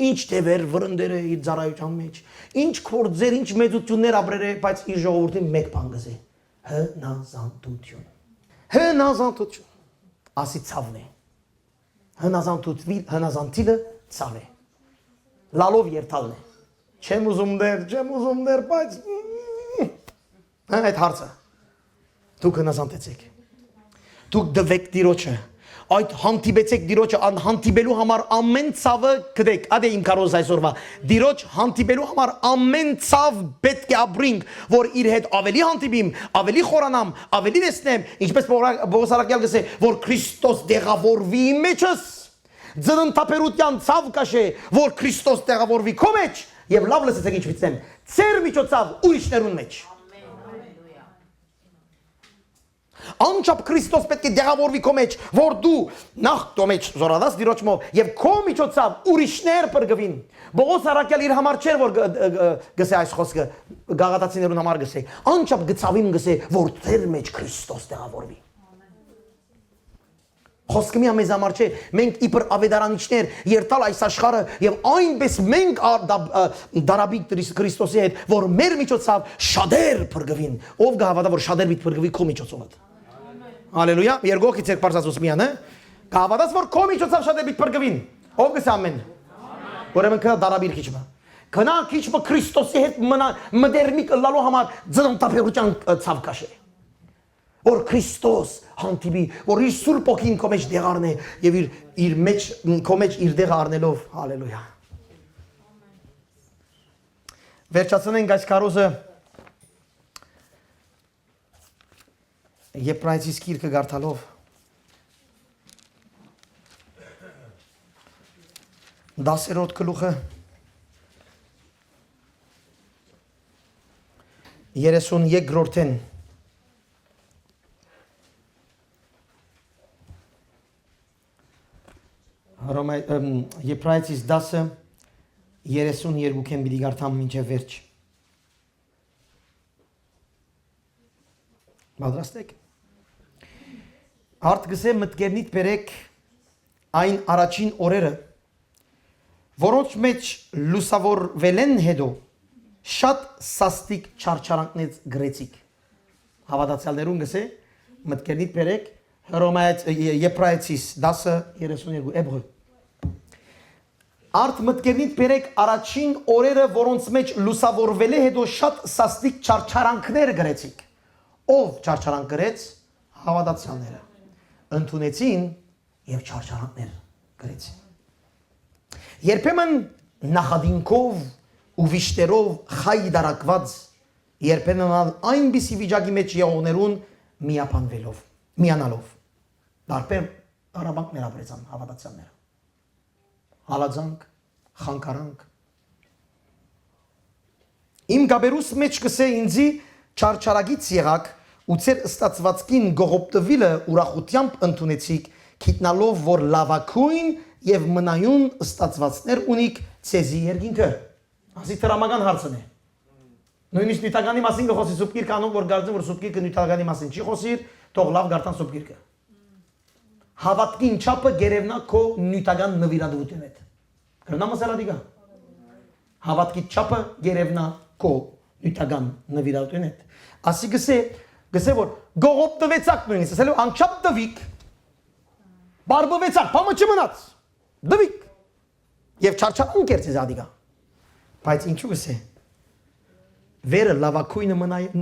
[SPEAKER 1] ինչ թևեր վրընդեր է իր ծառայության մեջ, ինչ կորձեր, ինչ մեծություններ ապրեր է, բայց իր ժողովրդին մեկ բան գզե՝ հնազանդություն։ Հնազանդություն։ Ասի ցավն է։ Հնազանդիլը ցավ է։ Լալով երթալն է։ Չեմ ուզում դեր, բայց այդ հարցը։ Դուք հնազանդեցեք։ Դուք դվեք Տիրոջը։ Այդ հանդիպեցեք Տիրոջը, հանդիպելու համար ամեն ցավը գտեք։ Ադե իմ կարոզ այսօրվա։ Տիրոջ հանդիպելու համար ամեն ցավ պետք է ապրենք, որ իր հետ ավելի հանդիպիմ, ավելի խորանամ, ավելի տեսնեմ, ինչպես Պողոս Արաքյալ գսե, որ Քրիստոս դեղավորվի իմ մեջս։ Ձննթափերության ցավ կաշե, որ Քրիստոս դեղավորվի քո մեջ, եւ լավ լսեցեք ինչ վիճեմ։ Ձեր միջոցով ուրիշներուն մեջ։ Անչափ Քրիստոս պետք է դեղավորվի քո մեջ, որ դու նախ քո մեջ զորադաս դիրոջմով եւ քո միջոցով ուրիշներ բրգվին։ Պողոս Արաքյալ իր համար չէր որ գսե այս խոսքը գաղատացիներուն համար գսե։ Անչափ գծավին գսե, որ ձեր մեջ Քրիստոս դեղավորվի։ Խոսքը մի ամեզ համար չէ, մենք իբր ավետարանիչներ երթալ այս աշխարհը եւ այնպես մենք դարաբիկ Քրիստոսի հետ, որ մեր միջոցով շատեր բրգվին։ Ով կհավատա որ շատեր պիտի բրգվի քո միջոցով։ Հալելույա, երկողից եք բարձրացուս միանը, կհավատաս որ քո միջոցով շատեր պիտի բրգվին։ Ով կսա ամեն։ Ուրեմն կա դարաբիր քիչը։ Կնա քիչը Քրիստոսի հետ մդերմիկ լալու համար ձնտապերության ցավ կաշե։ Որ Քրիստոս հանդիպի, որ իր սուրբ ոգին քո մեջ դեղարն է եւ իր մեջ քո մեջ իր դեղը առնելով, հալելույա։ Վերջացնենք այս քարոզը Եբրայեցիս գիրքը գարթալով։ Դասերորդ գլուխը 32-րդն Եբրայեցիս 10-ը 32-ն պիտի գարթամ մինչև վերջ։ Պատրաստ եք։ Արդ գսե մտքերնիդ բերեք այն առաջին օրերը, Որոնց մեջ լուսավորվել են հետո շատ սաստիկ չարչարանքներ գրեցիք։ Հավատացյալներուն գսե մտքերնիդ բերեք Եբրայեցիս 10:32 Էբրե։ Արդ մտքերնիդ բերեք առաջին օրերը, որոնց մեջ լուսավորվել է հետո շատ սաստիկ չարչարանքներ գրեցիք։ Ով չարչարանք գրեց? Հավատացյալները։ Ընդունեցին եւ չարչարանքներ գրեցին։ Երբեմն նախադինքով ու վիշտերով խայդարակված, երբեմն այնպիսի վիճակի մեջ եղողներուն միանալով։ Դարբեր արաբանքներ ապրեցան հավատացյալները։ Հալածանք, խանգարանք։ Իմ գաբերուս մեջ կսե ինձի չարչարագից եղակ ու ծեր ստացվածքին գողոպտվիլը ուրախությամբ ընդունեցիք, գիտնալով, որ լավակույն եւ մնայուն ստացվածքներ ունիք ցեզի երկինքը։ Ասի տրամական հարցն է։ Նույնիսկ նյութականի մասին խոսի սուպգիր կանոն, որ գարձում որ սուպգիրքը նյութականի մասին չի խոսիր, թող լավ գարտան սուպգիրքը։ Հավատքին չափը գերևնա քո նյութական նվիրատվության հետ։ Կրնամ ասելա դիգա։ Հավատքի չափը գերևնա քո նյութական նվիրատվության հետ։ Ասի գսե որ գողոպտվեցակ նույնիսկ, ասելով անչափ դվիկ։ Բարբվեցակ, բամը չմնաց։ Դվիկ։ Եվ չարչարան կերծես ադիգա։ Բայց ինչու գսե։ Վերը լավակույնը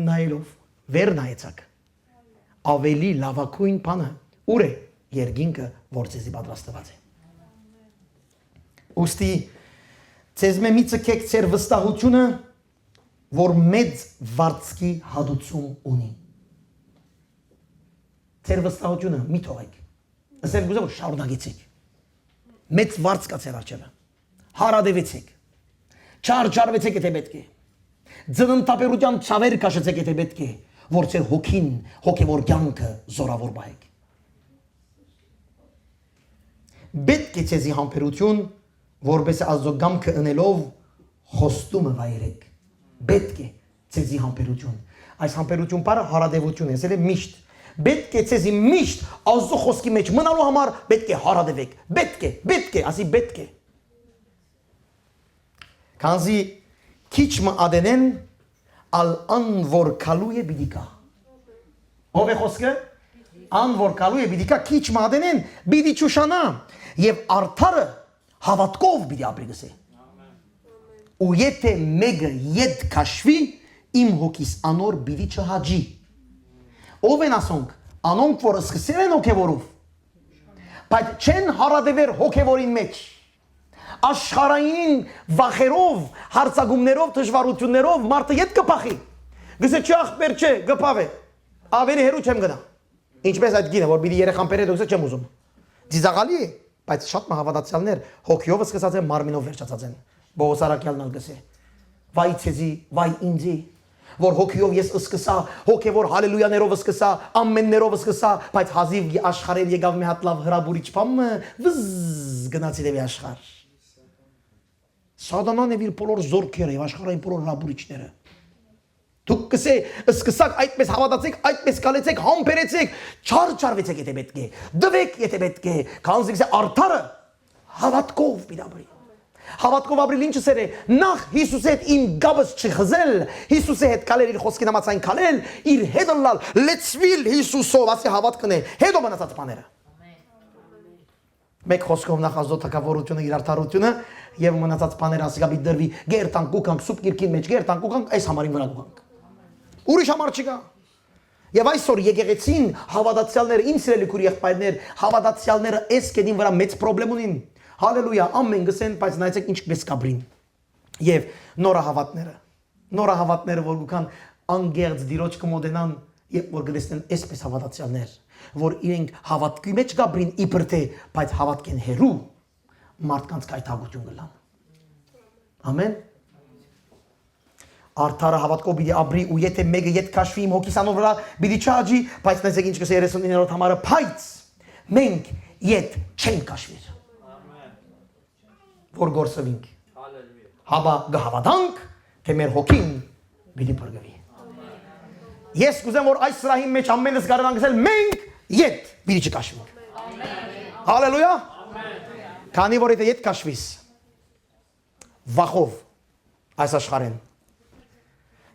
[SPEAKER 1] նայելով, վեր նայեցակ։ Ավելի լավակույն բանը ուր է երկինքը, որ ձեզի պատրաստված է։ Ուստի ձեզ մի ցկեք ծեր վստահությունը, որ մեծ վարձքի հատուցում ունի։ Ձեր վստահությունը մի թողեք։ Ասել գուզե որ շարունակեցեք։ Մեծ վարձ կա ձեր արջևը։ Հարադևեցեք։ Չարչարվեցեք եթե պետք է։ Ձննտապերության ցավեր կաշեցեք եթե պետք է, որ ձեր հոգին, հոգևոր կյանքը զորավոր բայեք։ Պետք է ձեզի համբերություն, որպես Աստծո գամքը ընելով խոստումը վայրեք։ Պետք է ձեզի համբերություն։ Այս համբերություն բառը հարադևություն է, ասել է միշտ։ Պետք է ձեզի միշտ Աստծո խոսքի մեջ մնալու համար պետք է հարադևեք։ Պետք է, ասի պետք է։ Քանզի քիչ մը ադենեն ալ անոր կալու է բիդիկա։ Ով է խոսքը? Անոր կալու է բիդիկա քիչ մը ադենեն բիդի ճուշանա եւ արդարը հավատքով բիդի ապրի գսե։ Ու եթե մեկը ետ քաշվի իմ հոգիս անոր բիդի չհաջի։ Ով են ասոնք? Անոնք որ սկսել են հոգևորով։ Բայց չեն հարադևեր հոգևորին մեջ։ Աշխարհային վախերով, հարցակումներով, դժվարություններով մարդը ետ կփախի։ Գսե չի ախպեր չէ, գփավ է։ Ավելի հերու չեմ գնա։ Ինչպես այդ գինը, որ պիտի երեխան բերե դուք չեմ ուզում։ Դիզաղալի է, բայց շատ հավատացյալներ հոգիով սկսած են, մարմինով վերջացած են։ Բողոս Արաքյալն գսե։ Վայ ցեզի, վայ ինձի, որ հոգիով ես սկսա, հոգևոր հալելույաներով սկսա, ամեններով սկսա, բայց հազիվ աշխարհել եկավ մի հատ լավ հրաբուրիչ բամը, վզզ գնացի դեպի աշխարհ։ Սատանան է իր բոլոր զորքերը եւ աշխարհային բոլոր հրաբուրիչները։ Դուք կսե սկսակ այդպես հավատացեք, այդպես կալեցեք, համբերեցեք, չարչարվեցեք եթե պետք է, դվեք եթե պետք է, քանզի գսե արդարը հավատքով պիտի Հավատքով ապրիլ ինչը սեր է, նախ Հիսուսի հետ իմ գաբս չխզել, Հիսուսի հետ կալել իր խոսքի նամացային կալել, իր հետ լալ, լեցվիլ Հիսուսով, ասի հավատքն է, հետո մնացած բաները։ Մեկ խոսքով նախ Աստծո թագավորությունը, իր արդարությունը եւ մնացած բաները ասի գաբի դրվի, գերտանք կուքանք, սուպ կիրքին մեջ գերտանք կուքանք, այս համարին վրա կուքանք։ Ուրիշ համար չկա։ Եվ այսօր եկեղեցին հավատացյալները, իմ սիրելի քույր եղբայրներ, հավատացյալները այս կետին վրա մեծ խնդրեմ ունին։ Հալելույա, ամեն գսեն, բայց նայեցեք ինչպես կաբրին։ Եվ նորահավատները, որ գուքան անգերձ դիրոջ կմոդենան, երբ որ գտեսնեն այսպես հավատացյալներ, որ իրենք հավատքի մեջ կաբրին իբր թե, բայց հավատքեն հերու, մարդկանց կայթագություն գլան։ Ամեն։ Արդարը հավատքով պիտի ապրի ու եթե մեկը ետ քաշվի իմ հոգիսանով վրա պիտի չհաջի, բայց նայեցեք ինչ կսե 39-րդ համարը, բայց մենք ետ չենք քաշվիր։ Որ գործվինք։ Հաբա գհավատանք, թե մեր հոգին պիտի բրգվի։ Ես կուզեմ որ այս սրահի մեջ ամենս կարողանք ասել մենք ետ պիտի չքաշվենք։ Հալելույա։ Քանի որ եթե ետ քաշվիս, վախով այս աշխարհեն։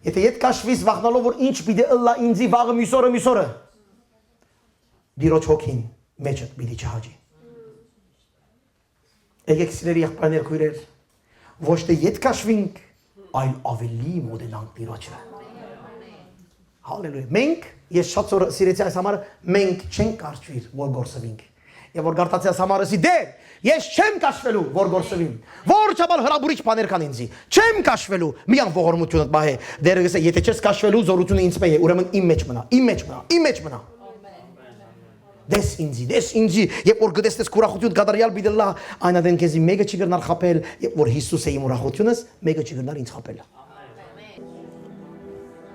[SPEAKER 1] Եթե իդ կաշվիս վախնալով որ ինչ պիտի ըլլա ինձի վաղը մյուսորը դիրոջ հոգին մեջդ պիտի չհաջի։ Եկեք սիրելի եղբայրներ քույրեր, ոչ թե իդ կաշվինք, այլ ավելի մոտենանք դիրոջը։ Հալելույա։ Մենք ես շատ ծոր սիրեցի այս համարը, մենք չենք կարճվիր, որ գործվենք։ Եվ որ գարտացի այս համարը սի դեր, ես չեմ կաշվելու, որ գործվին։ Որ չաբալ հրաբուրիչ բաներ կան ինձի։ Չեմ կաշվելու, միան ողորմությունդ բահե։ Դերը գսե, եթե չես կաշվելու, զորությունը ինձ պե է, ուրեմն իմ մեջ մնա, իմ մեջ մնա։ Դես ինձի, երբ որ գտես ուրախություն կատարյալ բիդելա, այնադեն քեզի մեկը չի գնար խապել, երբ որ Հիսուս է իմ ուրախությունս, մեկը չի գնար ինձ խապել։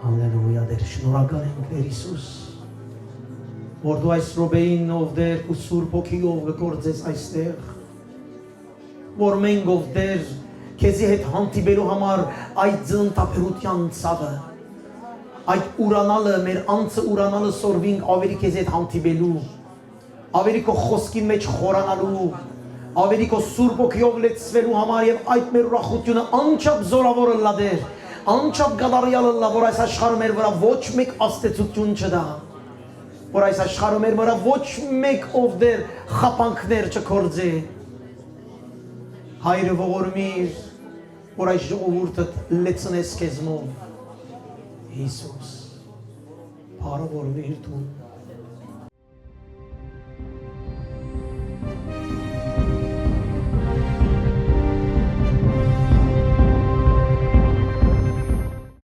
[SPEAKER 1] Հալելույա, դեր շնորհակալ ենք Տեր Հիսուս, որ դու այս րոպեին ով դեր ու Սուրբ Հոգիով գործես այստեղ, որ մենք ով դեր քեզի հետ հանդիպելու համար այդ ծննդաբերության ցավը, այդ ուրանալը, մեր անձը ուրանալը սորվինք ավելի քեզի հետ հանդիպելու, ավելի քո խոսքի մեջ խորանալու, ավելի քո Սուրբ Հոգիով լեցվելու համար եւ այդ մեր ուրախությունը անչափ զորավոր լա դեր, անչափ գադարյալ լա, որ այս աշխարհը մեր վրա ոչ մեկ աստեցություն չդա, որ այս աշխարհը մեր վրա ոչ մեկ ով դեր խապանքներ չկործի։ Հայրը ողորմիր, որ այս ժողովուրդը լեցնես քեզմով, Հիսուս, բարը ողորմիր դու։